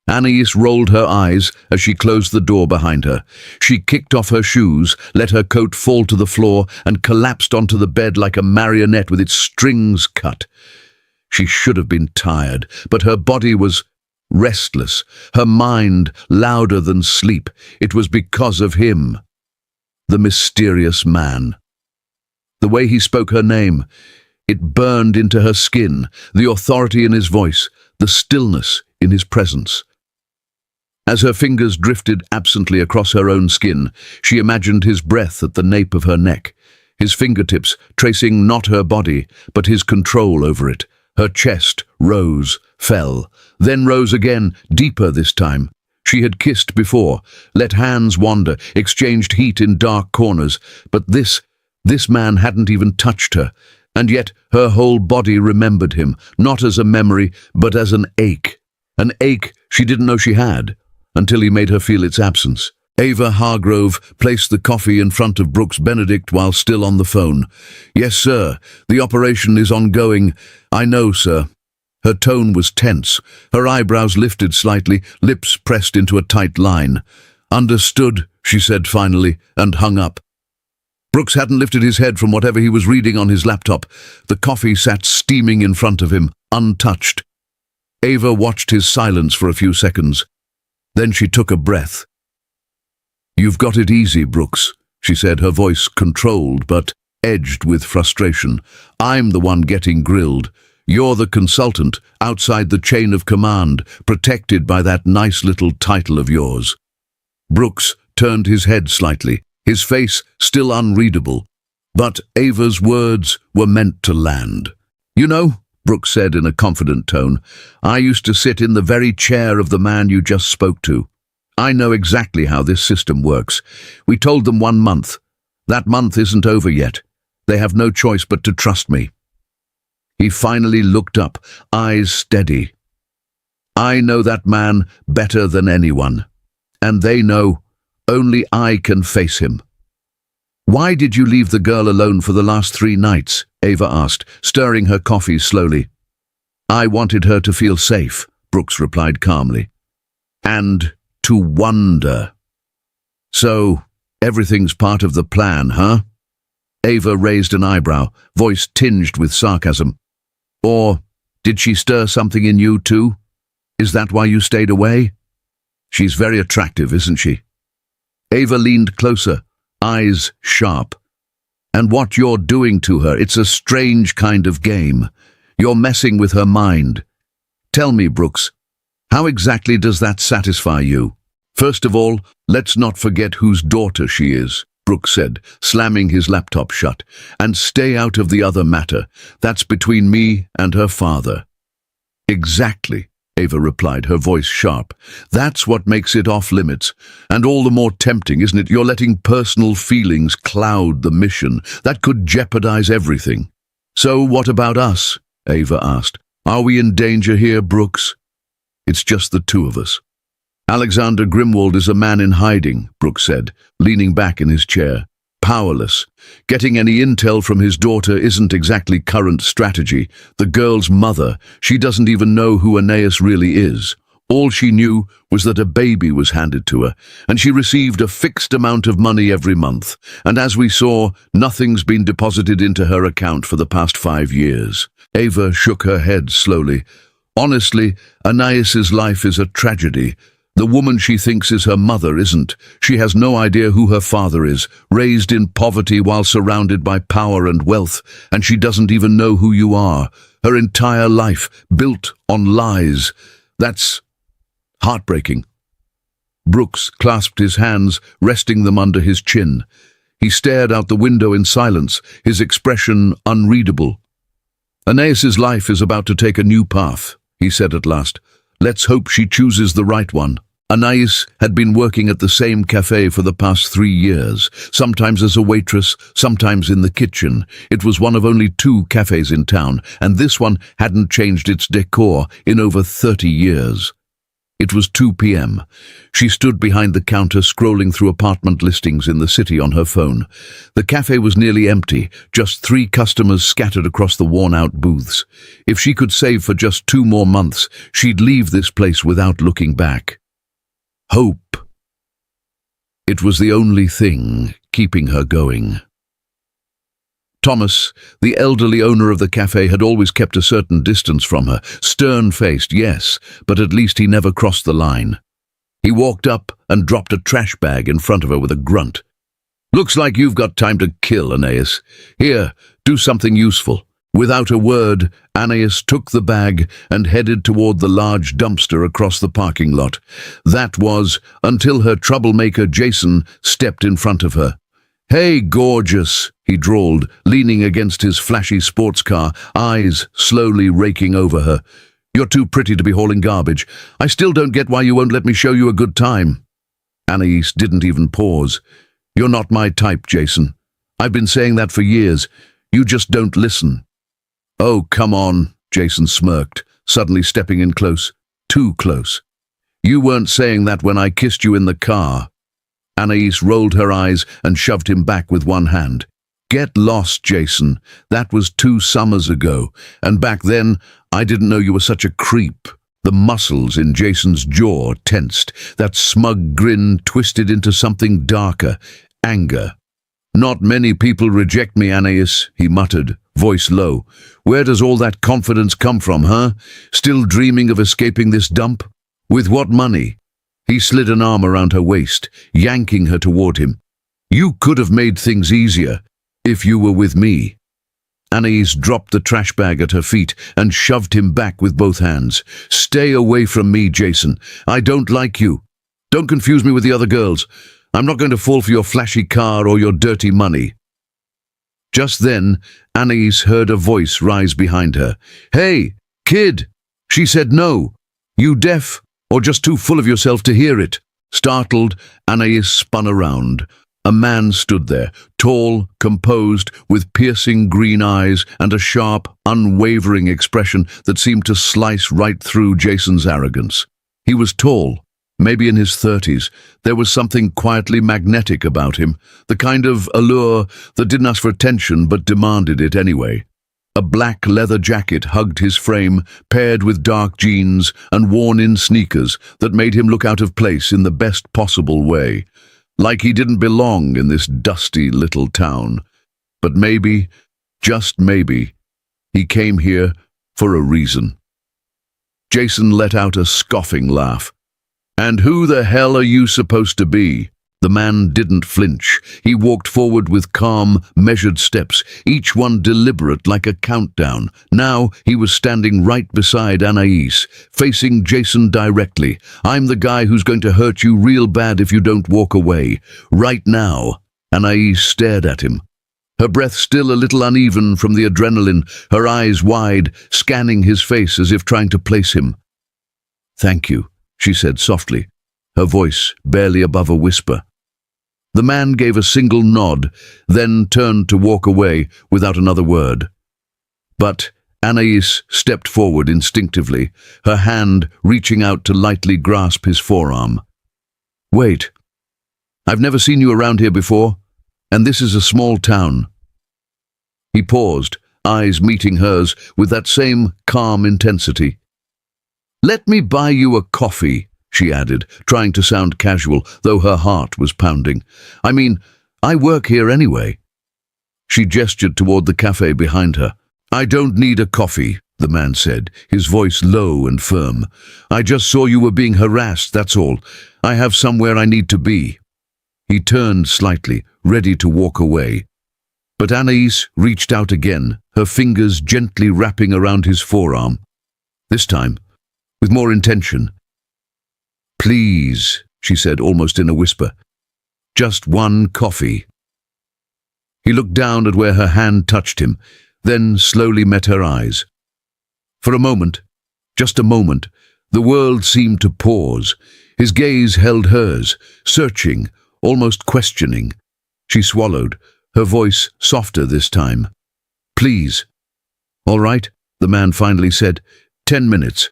Anais rolled her eyes as she closed the door behind her. She kicked off her shoes, let her coat fall to the floor, and collapsed onto the bed like a marionette with its strings cut. She should have been tired, but her body was restless, her mind louder than sleep. It was because of him, the mysterious man. The way he spoke her name, it burned into her skin, the authority in his voice, the stillness in his presence. As her fingers drifted absently across her own skin, she imagined his breath at the nape of her neck, his fingertips tracing not her body, but his control over it. Her chest rose, fell, then rose again, deeper this time. She had kissed before, let hands wander, exchanged heat in dark corners, but this man hadn't even touched her, and yet her whole body remembered him, not as a memory, but as an ache she didn't know she had, until he made her feel its absence. Ava Hargrove placed the coffee in front of Brooks Benedict while still on the phone. "Yes, sir. The operation is ongoing. I know, sir." Her tone was tense, her eyebrows lifted slightly, lips pressed into a tight line. "Understood," she said finally, and hung up. Brooks hadn't lifted his head from whatever he was reading on his laptop. The coffee sat steaming in front of him, untouched. Ava watched his silence for a few seconds. Then she took a breath. "You've got it easy, Brooks," she said, her voice controlled but edged with frustration. "I'm the one getting grilled. You're the consultant, outside the chain of command, protected by that nice little title of yours." Brooks turned his head slightly, his face still unreadable, but Ava's words were meant to land. "You know," Brooks said in a confident tone, "I used to sit in the very chair of the man you just spoke to. I know exactly how this system works. We told them 1 month. That month isn't over yet. They have no choice but to trust me." He finally looked up, eyes steady. "I know that man better than anyone, and they know only I can face him." "Why did you leave the girl alone for the last 3 nights?" Ava asked, stirring her coffee slowly. "I wanted her to feel safe," Brooks replied calmly. "And to wonder." "So, everything's part of the plan, huh?" Ava raised an eyebrow, voice tinged with sarcasm. "Or did she stir something in you too? Is that why you stayed away? She's very attractive, isn't she?" Ava leaned closer, eyes sharp. "And what you're doing to her, it's a strange kind of game. You're messing with her mind. Tell me, Brooks, how exactly does that satisfy you? First of all, let's not forget whose daughter she is. Brooks said, slamming his laptop shut. "And stay out of the other matter. That's between me and her father." "Exactly," Ava replied, her voice sharp. "That's what makes it off limits. And all the more tempting, isn't it? You're letting personal feelings cloud the mission. That could jeopardize everything." "So what about us?" Ava asked. "Are we in danger here, Brooks?" "It's just the two of us." "Alexander Grimwald is a man in hiding," Brooks said, leaning back in his chair. "Powerless. Getting any intel from his daughter isn't exactly current strategy. The girl's mother, she doesn't even know who Aeneas really is. All she knew was that a baby was handed to her, and she received a fixed amount of money every month. And as we saw, nothing's been deposited into her account for the past 5 years. Ava shook her head slowly. "Honestly, Aeneas's life is a tragedy. The woman she thinks is her mother isn't. She has no idea who her father is, raised in poverty while surrounded by power and wealth, and she doesn't even know who you are. Her entire life built on lies. That's heartbreaking." Brooks clasped his hands, resting them under his chin. He stared out the window in silence, his expression unreadable. "Aeneas's life is about to take a new path," he said at last. "Let's hope she chooses the right one." Aeneas had been working at the same cafe for the past 3 years, sometimes as a waitress, sometimes in the kitchen. It was one of only 2 cafes in town, and this one hadn't changed its decor in over 30 years. It was 2 p.m. She stood behind the counter scrolling through apartment listings in the city on her phone. The cafe was nearly empty, just 3 customers scattered across the worn-out booths. If she could save for just 2 more months, she'd leave this place without looking back. Hope. It was the only thing keeping her going. Thomas, the elderly owner of the cafe, had always kept a certain distance from her, stern-faced, yes, but at least he never crossed the line. He walked up and dropped a trash bag in front of her with a grunt. "Looks like you've got time to kill, Aeneas. Here, do something useful." Without a word, Aeneas took the bag and headed toward the large dumpster across the parking lot. That was until her troublemaker Jason stepped in front of her. "Hey, gorgeous," he drawled, leaning against his flashy sports car, eyes slowly raking over her. "You're too pretty to be hauling garbage. I still don't get why you won't let me show you a good time." Aeneas didn't even pause. "You're not my type, Jason. I've been saying that for years. You just don't listen." "Oh, come on," Jason smirked, suddenly stepping in close. Too close. "You weren't saying that when I kissed you in the car." Aeneas rolled her eyes and shoved him back with one hand. "Get lost, Jason. That was 2 summers ago, and back then I didn't know you were such a creep." The muscles in Jason's jaw tensed, that smug grin twisted into something darker, anger. "Not many people reject me, Aeneas," he muttered, voice low. "Where does all that confidence come from, huh? Still dreaming of escaping this dump? With what money?" He slid an arm around her waist, yanking her toward him. "You could have made things easier, if you were with me." Aeneas dropped the trash bag at her feet and shoved him back with both hands. "Stay away from me, Jason. I don't like you. Don't confuse me with the other girls. I'm not going to fall for your flashy car or your dirty money." Just then, Aeneas heard a voice rise behind her. "Hey, kid!" She said no. "You deaf, or just too full of yourself to hear it?" Startled, Aeneas spun around. A man stood there, tall, composed, with piercing green eyes and a sharp, unwavering expression that seemed to slice right through Jason's arrogance. He was tall, maybe in his 30s. There was something quietly magnetic about him, the kind of allure that didn't ask for attention but demanded it anyway. A black leather jacket hugged his frame, paired with dark jeans and worn-in sneakers that made him look out of place in the best possible way, like he didn't belong in this dusty little town. But maybe, just maybe, he came here for a reason. Jason let out a scoffing laugh. "And who the hell are you supposed to be?" The man didn't flinch. He walked forward with calm, measured steps, each one deliberate like a countdown. Now he was standing right beside Aeneas, facing Jason directly. "I'm the guy who's going to hurt you real bad if you don't walk away. Right now." Anais stared at him, her breath still a little uneven from the adrenaline, her eyes wide, scanning his face as if trying to place him. "Thank you," she said softly, her voice barely above a whisper. The man gave a single nod, then turned to walk away without another word. But Anais stepped forward instinctively, her hand reaching out to lightly grasp his forearm. "Wait. I've never seen you around here before, and this is a small town." He paused, eyes meeting hers with that same calm intensity. "Let me buy you a coffee," she added, trying to sound casual, though her heart was pounding. "I mean, I work here anyway." She gestured toward the cafe behind her. "I don't need a coffee," the man said, his voice low and firm. "I just saw you were being harassed, that's all. I have somewhere I need to be." He turned slightly, ready to walk away. But Anais reached out again, her fingers gently wrapping around his forearm. This time, with more intention. "Please," she said almost in a whisper. "Just one coffee." He looked down at where her hand touched him, then slowly met her eyes. For a moment, just a moment, the world seemed to pause. His gaze held hers, searching, almost questioning. She swallowed, her voice softer this time. "Please." "All right," the man finally said. 10 minutes.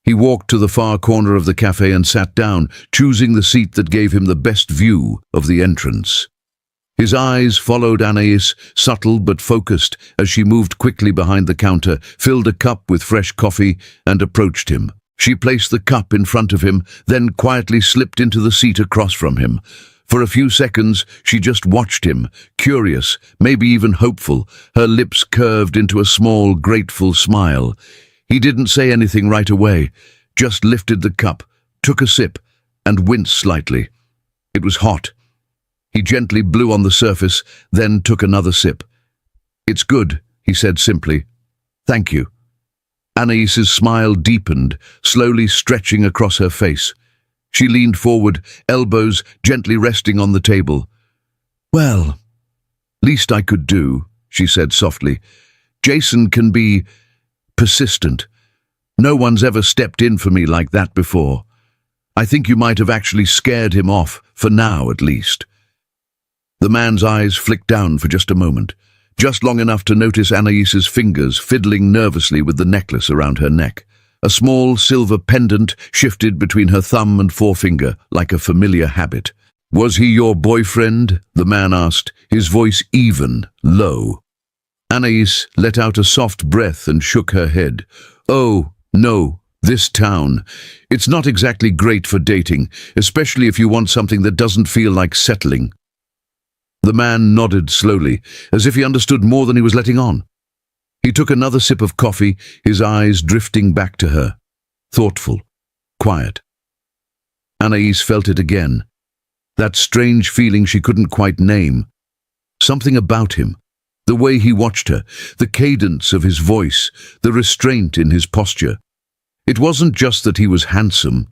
He walked to the far corner of the cafe and sat down, choosing the seat that gave him the best view of the entrance. His eyes followed Anais, subtle but focused, as she moved quickly behind the counter, filled a cup with fresh coffee, and approached him. She placed the cup in front of him, then quietly slipped into the seat across from him. For a few seconds, she just watched him, curious, maybe even hopeful, her lips curved into a small, grateful smile. He didn't say anything right away, just lifted the cup, took a sip, and winced slightly. It was hot. He gently blew on the surface, then took another sip. "It's good," he said simply. "Thank you." Anais's smile deepened, slowly stretching across her face. She leaned forward, elbows gently resting on the table. "Well, least I could do," she said softly. "Jason can be persistent. No one's ever stepped in for me like that before. I think you might have actually scared him off, for now at least." The man's eyes flicked down for just a moment, just long enough to notice Anais's fingers fiddling nervously with the necklace around her neck. A small silver pendant shifted between her thumb and forefinger, like a familiar habit. "Was he your boyfriend?" the man asked, his voice even, low. Anais let out a soft breath and shook her head. "Oh, no, this town. It's not exactly great for dating, especially if you want something that doesn't feel like settling." The man nodded slowly, as if he understood more than he was letting on. He took another sip of coffee, his eyes drifting back to her. Thoughtful, quiet. Anais felt it again. That strange feeling she couldn't quite name. Something about him. The way he watched her, the cadence of his voice, the restraint in his posture. It wasn't just that he was handsome.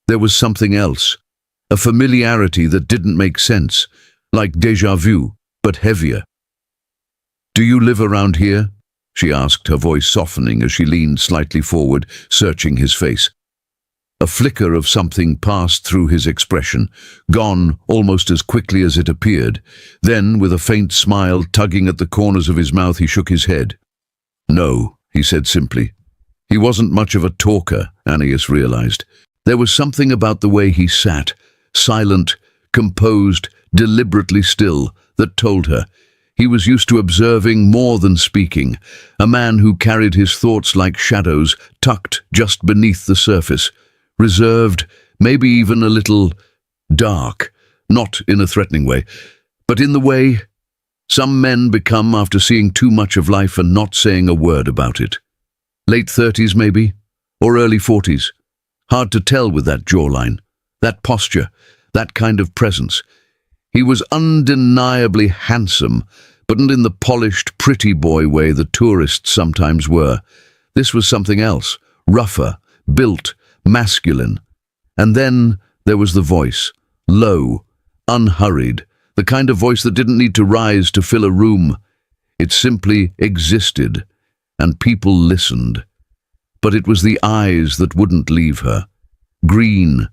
There was something else. A familiarity that didn't make sense, like déjà vu, but heavier. "Do you live around here?" she asked, her voice softening as she leaned slightly forward, searching his face. A flicker of something passed through his expression, gone almost as quickly as it appeared. Then, with a faint smile tugging at the corners of his mouth, he shook his head. "No," he said simply. He wasn't much of a talker, Anais realized. There was something about the way he sat, silent, composed, deliberately still, that told her. He was used to observing more than speaking, a man who carried his thoughts like shadows, tucked just beneath the surface, reserved, maybe even a little dark, not in a threatening way, but in the way some men become after seeing too much of life and not saying a word about it. Late 30s maybe, or early 40s. Hard to tell with that jawline, that posture, that kind of presence. He was undeniably handsome, but not in the polished, pretty boy way the tourists sometimes were. This was something else, rougher, built, masculine. And then there was the voice, low, unhurried, the kind of voice that didn't need to rise to fill a room. It simply existed, and people listened. But it was the eyes that wouldn't leave her. Green,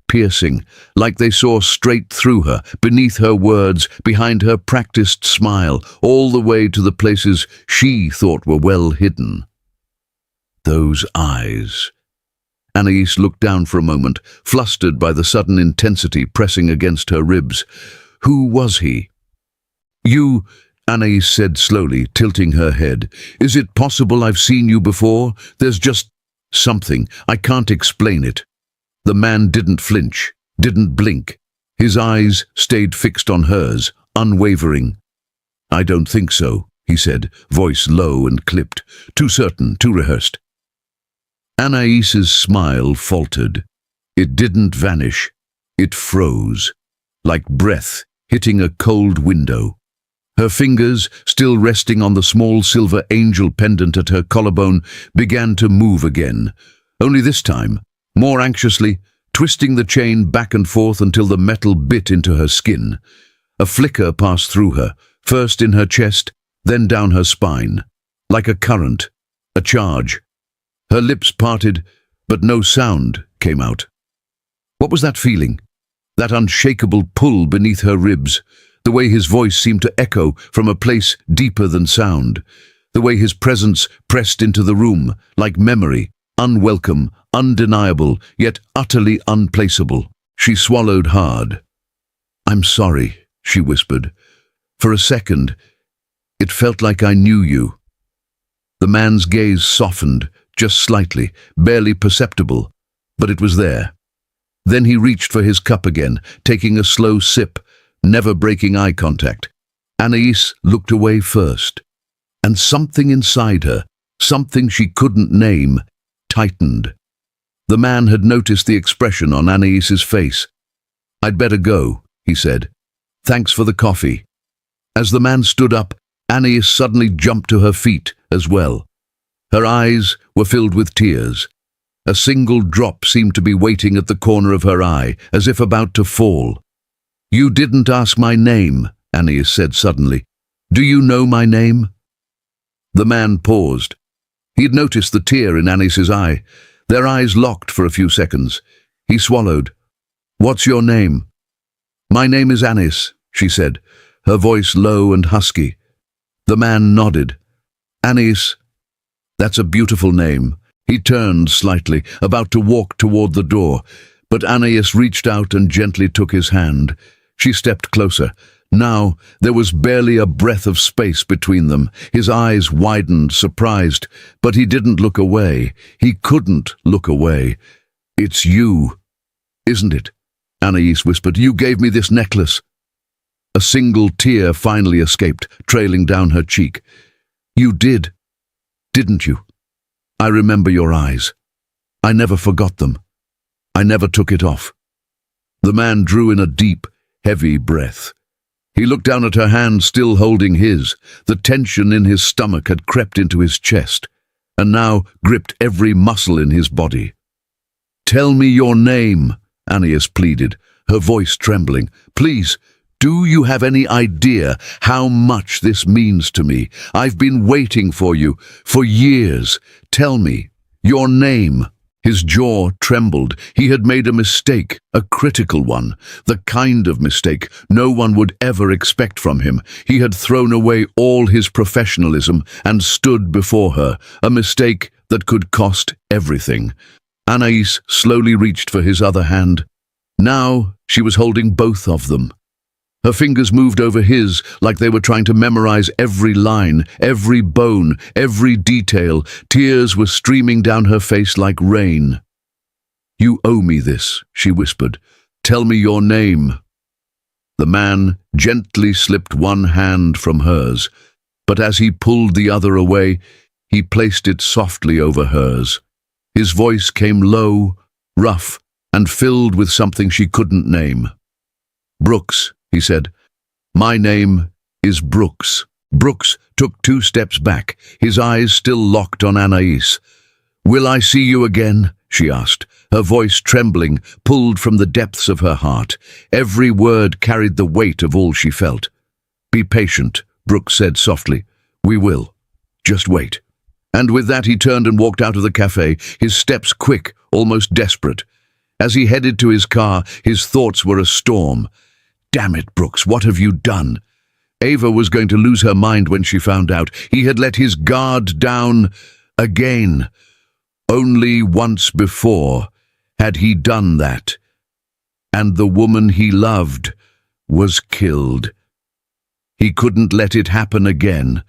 piercing, like they saw straight through her, beneath her words, behind her practiced smile, all the way to the places she thought were well hidden. Those eyes. Anais looked down for a moment, flustered by the sudden intensity pressing against her ribs. Who was he? You, Anais said slowly, tilting her head. Is it possible I've seen you before? There's just something. I can't explain it. The man didn't flinch, didn't blink. His eyes stayed fixed on hers, unwavering. I don't think so, he said, voice low and clipped. Too certain, too rehearsed. Anaïs's smile faltered. It didn't vanish. It froze, like breath hitting a cold window. Her fingers, still resting on the small silver angel pendant at her collarbone, began to move again. Only this time, more anxiously, twisting the chain back and forth until the metal bit into her skin. A flicker passed through her, first in her chest, then down her spine. Like a current, a charge. Her lips parted, but no sound came out. What was that feeling? That unshakable pull beneath her ribs, the way his voice seemed to echo from a place deeper than sound, the way his presence pressed into the room, like memory, unwelcome, undeniable, yet utterly unplaceable. She swallowed hard. I'm sorry, she whispered. For a second, it felt like I knew you. The man's gaze softened, just slightly, barely perceptible, but it was there. Then he reached for his cup again, taking a slow sip, never breaking eye contact. Anais looked away first, and something inside her, something she couldn't name, tightened. The man had noticed the expression on Anaïs's face. I'd better go, he said. Thanks for the coffee. As the man stood up, Anais suddenly jumped to her feet as well. Her eyes were filled with tears. A single drop seemed to be waiting at the corner of her eye, as if about to fall. You didn't ask my name, Anais said suddenly. Do you know my name? The man paused. He'd noticed the tear in Anaïs's eye. Their eyes locked for a few seconds. He swallowed. What's your name? My name is Anais, she said, her voice low and husky. The man nodded. Anais, that's a beautiful name. He turned slightly, about to walk toward the door, but Anais reached out and gently took his hand. She stepped closer. Now there was barely a breath of space between them. His eyes widened, surprised, but he didn't look away. He couldn't look away. It's you, isn't it? Anais whispered. You gave me this necklace. A single tear finally escaped, trailing down her cheek. You did, didn't you? I remember your eyes. I never forgot them. I never took it off. The man drew in a deep, heavy breath. He looked down at her hand, still holding his. The tension in his stomach had crept into his chest, and now gripped every muscle in his body. Tell me your name, Anais pleaded, her voice trembling. Please, do you have any idea how much this means to me? I've been waiting for you for years. Tell me your name. His jaw trembled. He had made a mistake, a critical one, the kind of mistake no one would ever expect from him. He had thrown away all his professionalism and stood before her, a mistake that could cost everything. Anais slowly reached for his other hand. Now she was holding both of them. Her fingers moved over his like they were trying to memorize every line, every bone, every detail. Tears were streaming down her face like rain. You owe me this, she whispered. Tell me your name. The man gently slipped one hand from hers, but as he pulled the other away, he placed it softly over hers. His voice came low, rough, and filled with something she couldn't name. Brooks, he said. My name is Brooks. Brooks took 2 steps back, his eyes still locked on Anais. Will I see you again? she asked, her voice trembling, pulled from the depths of her heart. Every word carried the weight of all she felt. "Be patient," Brooks said softly. "We will. Just wait." And with that he turned and walked out of the cafe, his steps quick, almost desperate. As he headed to his car, his thoughts were a storm. "Damn it, Brooks, what have you done?" Ava was going to lose her mind when she found out. He had let his guard down again. Only once before had he done that. And the woman he loved was killed. He couldn't let it happen again.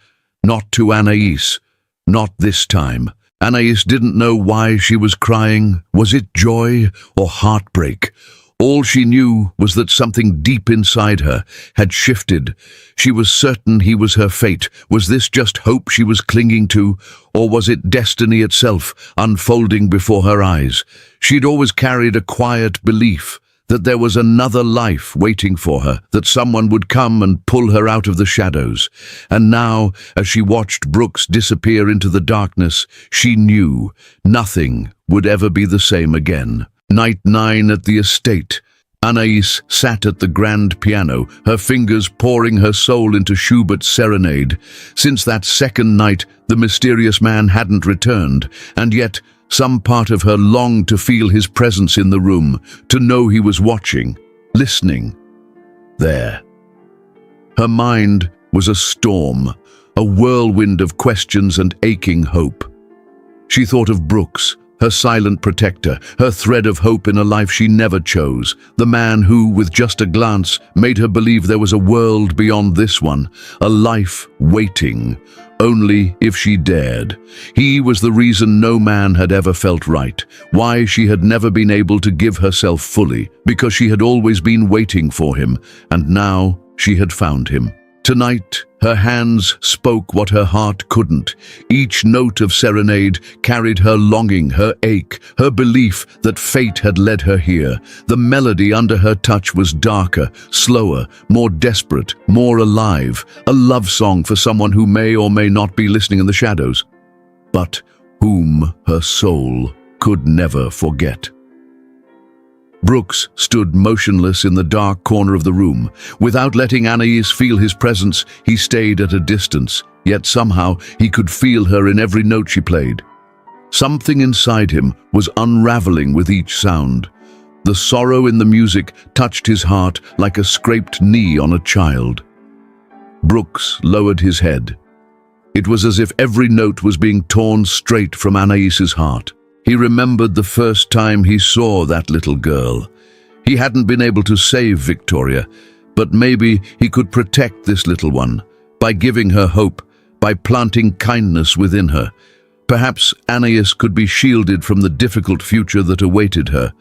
Not to Anais. Not this time. Anais didn't know why she was crying. Was it joy or heartbreak? All she knew was that something deep inside her had shifted. She was certain he was her fate. Was this just hope she was clinging to, or was it destiny itself unfolding before her eyes? She'd always carried a quiet belief that there was another life waiting for her, that someone would come and pull her out of the shadows. And now, as she watched Brooks disappear into the darkness, she knew nothing would ever be the same again. Night 9 at the estate. Anais sat at the grand piano, her fingers pouring her soul into Schubert's serenade. Since that second night, the mysterious man hadn't returned, and yet some part of her longed to feel his presence in the room, to know he was watching, listening. There. Her mind was a storm, a whirlwind of questions and aching hope. She thought of Brooks, her silent protector, her thread of hope in a life she never chose, the man who, with just a glance, made her believe there was a world beyond this one, a life waiting, only if she dared. He was the reason no man had ever felt right, why she had never been able to give herself fully, because she had always been waiting for him, and now she had found him. Tonight, her hands spoke what her heart couldn't. Each note of serenade carried her longing, her ache, her belief that fate had led her here. The melody under her touch was darker, slower, more desperate, more alive, a love song for someone who may or may not be listening in the shadows, but whom her soul could never forget. Brooks stood motionless in the dark corner of the room. Without letting Anais feel his presence, he stayed at a distance, yet somehow he could feel her in every note she played. Something inside him was unraveling with each sound. The sorrow in the music touched his heart like a scraped knee on a child. Brooks lowered his head. It was as if every note was being torn straight from Anais's heart. He remembered the first time he saw that little girl. He hadn't been able to save Victoria, but maybe he could protect this little one by giving her hope, by planting kindness within her. Perhaps Anais could be shielded from the difficult future that awaited her.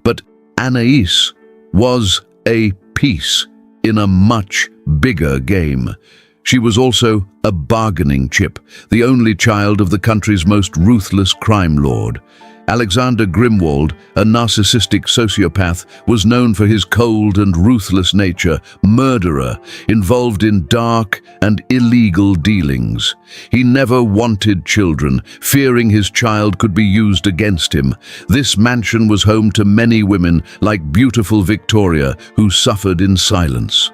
But Anais was a piece in a much bigger game. She was also a bargaining chip, the only child of the country's most ruthless crime lord. Alexander Grimwald, a narcissistic sociopath, was known for his cold and ruthless nature, murderer, involved in dark and illegal dealings. He never wanted children, fearing his child could be used against him. This mansion was home to many women, like beautiful Victoria, who suffered in silence.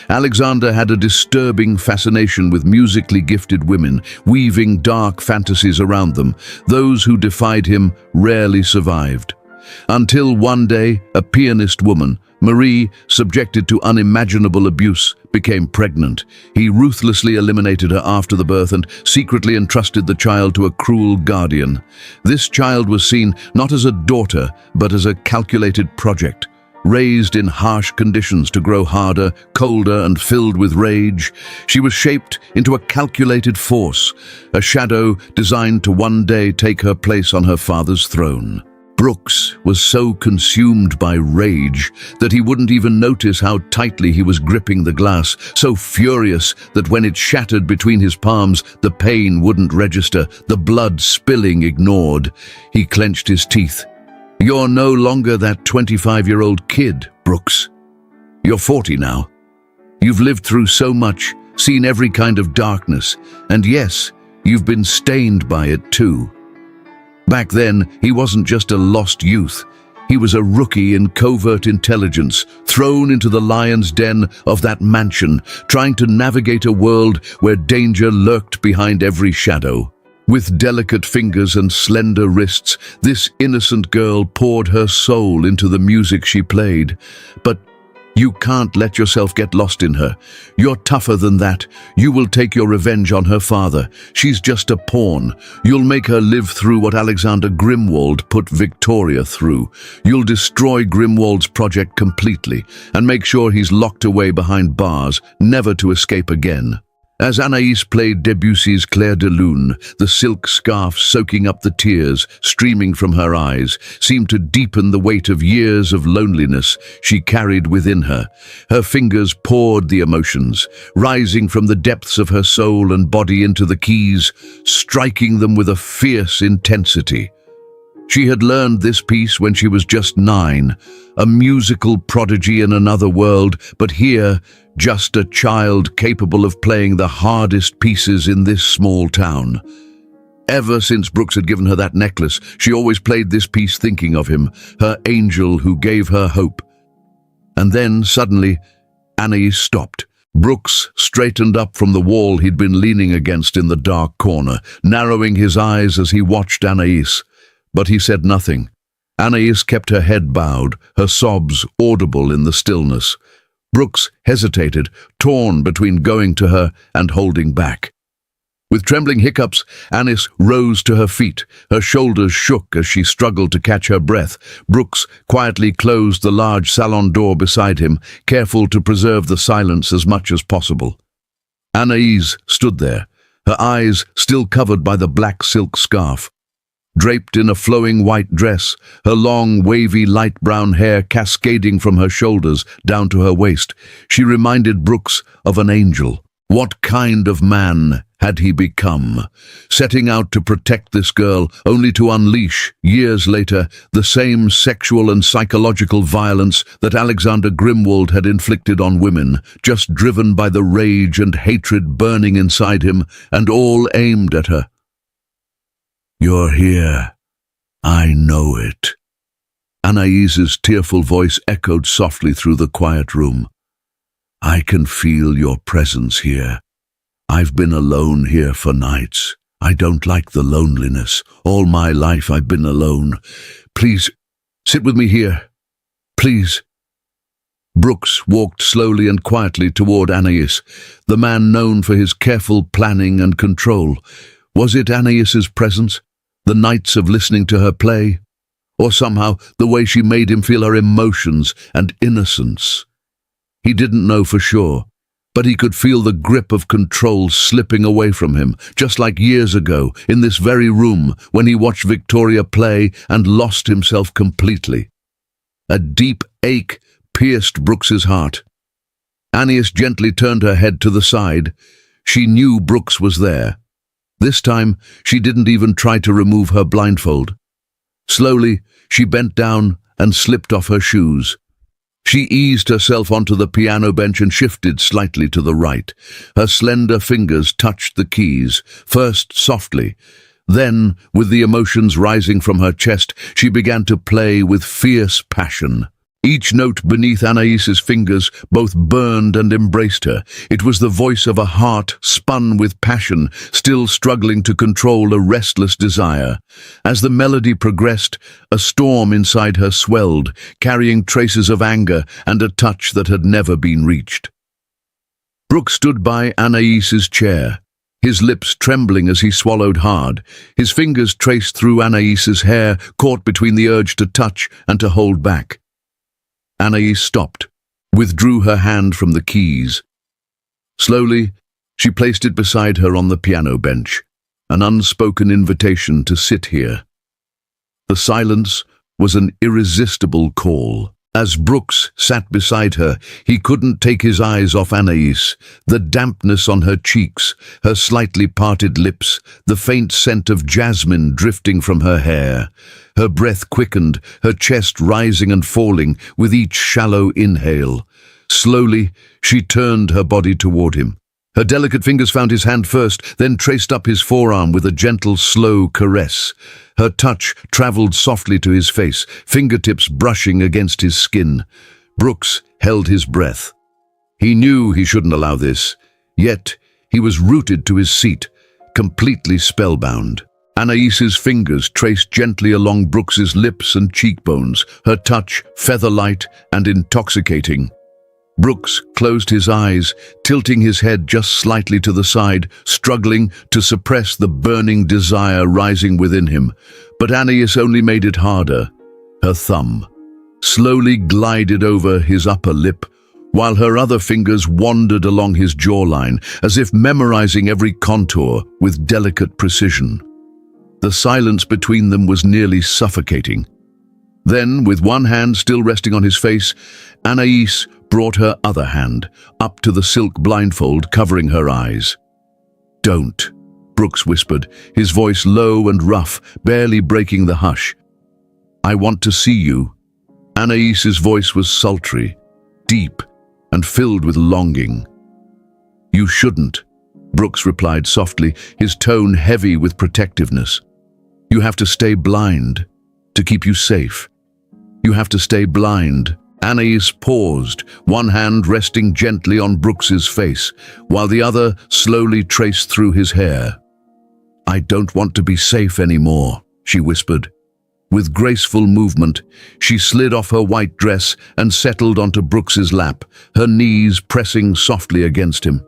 Alexander had a disturbing fascination with musically gifted women, weaving dark fantasies around them. Those who defied him rarely survived. Until one day, a pianist woman, Marie, subjected to unimaginable abuse, became pregnant. He ruthlessly eliminated her after the birth and secretly entrusted the child to a cruel guardian. This child was seen not as a daughter, but as a calculated project. Raised in harsh conditions to grow harder, colder, and filled with rage, she was shaped into a calculated force, a shadow designed to one day take her place on her father's throne. Brooks was so consumed by rage that he wouldn't even notice how tightly he was gripping the glass, so furious that when it shattered between his palms, the pain wouldn't register, the blood spilling ignored. He clenched his teeth. "You're no longer that 25-year-old kid, Brooks. You're 40 now. You've lived through so much, seen every kind of darkness, and yes, you've been stained by it too." Back then, he wasn't just a lost youth. He was a rookie in covert intelligence, thrown into the lion's den of that mansion, trying to navigate a world where danger lurked behind every shadow. With delicate fingers and slender wrists, this innocent girl poured her soul into the music she played. But you can't let yourself get lost in her. You're tougher than that. You will take your revenge on her father. She's just a pawn. You'll make her live through what Alexander Grimwald put Victoria through. You'll destroy Grimwald's project completely and make sure he's locked away behind bars, never to escape again. As Anaïs played Debussy's Clair de Lune, the silk scarf soaking up the tears streaming from her eyes seemed to deepen the weight of years of loneliness she carried within her. Her fingers poured the emotions, rising from the depths of her soul and body into the keys, striking them with a fierce intensity. She had learned this piece when she was just 9, a musical prodigy in another world, but here, just a child capable of playing the hardest pieces in this small town. Ever since Brooks had given her that necklace, she always played this piece thinking of him, her angel who gave her hope. And then, suddenly, Anaïs stopped. Brooks straightened up from the wall he'd been leaning against in the dark corner, narrowing his eyes as he watched Anaïs. But he said nothing. Anaïs kept her head bowed, her sobs audible in the stillness. Brooks hesitated, torn between going to her and holding back. With trembling hiccups, Anaïs rose to her feet. Her shoulders shook as she struggled to catch her breath. Brooks quietly closed the large salon door beside him, careful to preserve the silence as much as possible. Anaïs stood there, her eyes still covered by the black silk scarf. Draped in a flowing white dress, her long, wavy, light brown hair cascading from her shoulders down to her waist, she reminded Brooks of an angel. What kind of man had he become? Setting out to protect this girl, only to unleash, years later, the same sexual and psychological violence that Alexander Grimwald had inflicted on women, just driven by the rage and hatred burning inside him, and all aimed at her. "You're here. I know it." Anaïs's tearful voice echoed softly through the quiet room. "I can feel your presence here. I've been alone here for nights. I don't like the loneliness. All my life I've been alone. Please, sit with me here. Please." Brooks walked slowly and quietly toward Anaïs, the man known for his careful planning and control. Was it Anaïs's presence? The nights of listening to her play? Or somehow the way she made him feel her emotions and innocence? He didn't know for sure, but he could feel the grip of control slipping away from him, just like years ago, in this very room, when he watched Victoria play and lost himself completely. A deep ache pierced Brooks's heart. Anaïs gently turned her head to the side. She knew Brooks was there. This time, she didn't even try to remove her blindfold. Slowly, she bent down and slipped off her shoes. She eased herself onto the piano bench and shifted slightly to the right. Her slender fingers touched the keys, first softly. Then, with the emotions rising from her chest, she began to play with fierce passion. Each note beneath Anaïs's fingers both burned and embraced her. It was the voice of a heart spun with passion, still struggling to control a restless desire. As the melody progressed, a storm inside her swelled, carrying traces of anger and a touch that had never been reached. Brooks stood by Anaïs's chair, his lips trembling as he swallowed hard. His fingers traced through Anaïs's hair, caught between the urge to touch and to hold back. Anaïs stopped, withdrew her hand from the keys. Slowly, she placed it beside her on the piano bench, an unspoken invitation to sit here. The silence was an irresistible call. As Brooks sat beside her, he couldn't take his eyes off Anaïs, the dampness on her cheeks, her slightly parted lips, the faint scent of jasmine drifting from her hair. Her breath quickened, her chest rising and falling with each shallow inhale. Slowly, she turned her body toward him. Her delicate fingers found his hand first, then traced up his forearm with a gentle, slow caress. Her touch traveled softly to his face, fingertips brushing against his skin. Brooks held his breath. He knew he shouldn't allow this, yet he was rooted to his seat, completely spellbound. Anaïs's fingers traced gently along Brooks's lips and cheekbones, her touch feather-light and intoxicating. Brooks closed his eyes, tilting his head just slightly to the side, struggling to suppress the burning desire rising within him. But Anaïs only made it harder. Her thumb slowly glided over his upper lip, while her other fingers wandered along his jawline, as if memorizing every contour with delicate precision. The silence between them was nearly suffocating. Then, with one hand still resting on his face, Anaïs brought her other hand up to the silk blindfold covering her eyes. "Don't," Brooks whispered, his voice low and rough, barely breaking the hush. "I want to see you." Anaïs's voice was sultry, deep, and filled with longing. "You shouldn't," Brooks replied softly, his tone heavy with protectiveness. "You have to stay blind to keep you safe. You have to stay blind." Anaïs paused, one hand resting gently on Brooks's face, while the other slowly traced through his hair. "I don't want to be safe anymore," she whispered. With graceful movement, she slid off her white dress and settled onto Brooks's lap, her knees pressing softly against him.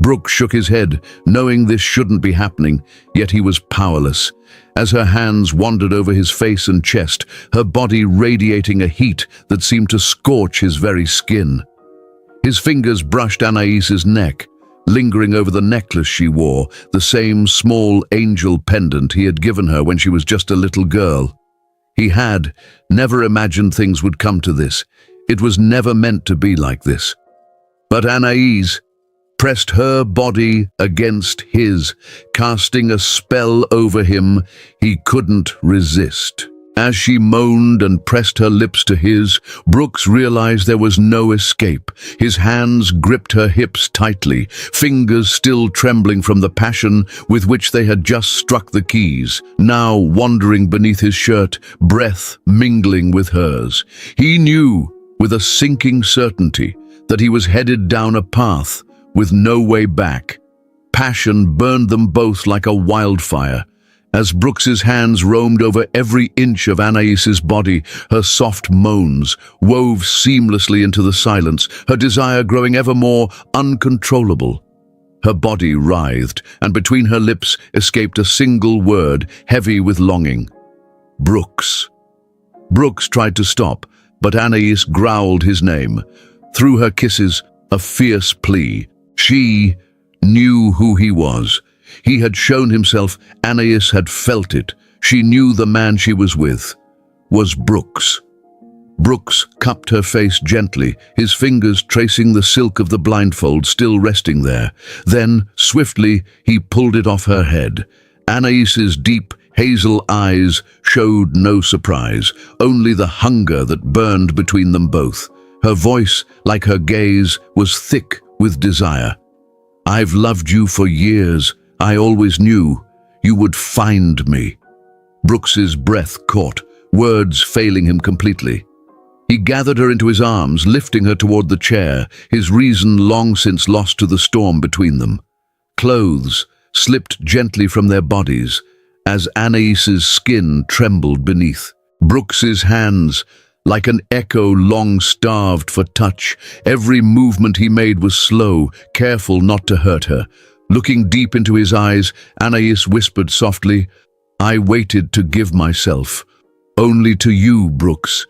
Brooks shook his head, knowing this shouldn't be happening, yet he was powerless. As her hands wandered over his face and chest, her body radiating a heat that seemed to scorch his very skin. His fingers brushed Anaïs's neck, lingering over the necklace she wore, the same small angel pendant he had given her when she was just a little girl. He had never imagined things would come to this. It was never meant to be like this. But Anaïs pressed her body against his, casting a spell over him he couldn't resist. As she moaned and pressed her lips to his, Brooks realized there was no escape. His hands gripped her hips tightly, fingers still trembling from the passion with which they had just struck the keys, now wandering beneath his shirt, breath mingling with hers. He knew, with a sinking certainty, that he was headed down a path with no way back. Passion burned them both like a wildfire. As Brooks's hands roamed over every inch of Anaïs's body, her soft moans wove seamlessly into the silence, her desire growing ever more uncontrollable. Her body writhed, and between her lips escaped a single word, heavy with longing. "Brooks." Brooks tried to stop, but Anaïs growled his name. Through her kisses, a fierce plea. She knew who he was. He had shown himself. Anaïs had felt it. She knew the man she was with was Brooks. Brooks cupped her face gently, his fingers tracing the silk of the blindfold still resting there. Then, swiftly, he pulled it off her head. Anaïs's deep, hazel eyes showed no surprise, only the hunger that burned between them both. Her voice, like her gaze, was thick with desire. "I've loved you for years. I always knew you would find me." Brooks's breath caught, words failing him completely. He gathered her into his arms, lifting her toward the chair, his reason long since lost to the storm between them. Clothes slipped gently from their bodies as Anaïs's skin trembled beneath. Brooks's hands, like an echo long starved for touch, every movement he made was slow, careful not to hurt her. Looking deep into his eyes, Anaïs whispered softly, "I waited to give myself. Only to you, Brooks."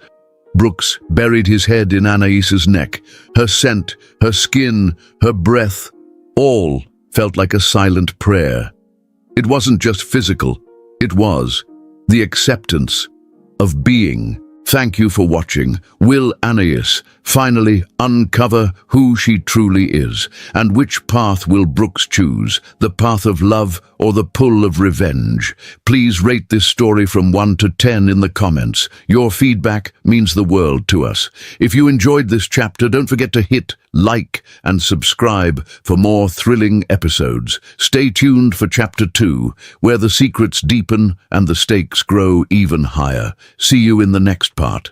Brooks buried his head in Anaïs's neck. Her scent, her skin, her breath, all felt like a silent prayer. It wasn't just physical, it was the acceptance of being Thank you for watching. Will Anais finally uncover who she truly is? And which path will Brooks choose? The path of love or the pull of revenge? Please rate this story from 1 to 10 in the comments. Your feedback means the world to us. If you enjoyed this chapter, don't forget to hit like and subscribe for more thrilling episodes. Stay tuned for Chapter 2, where the secrets deepen and the stakes grow even higher. See you in the next part.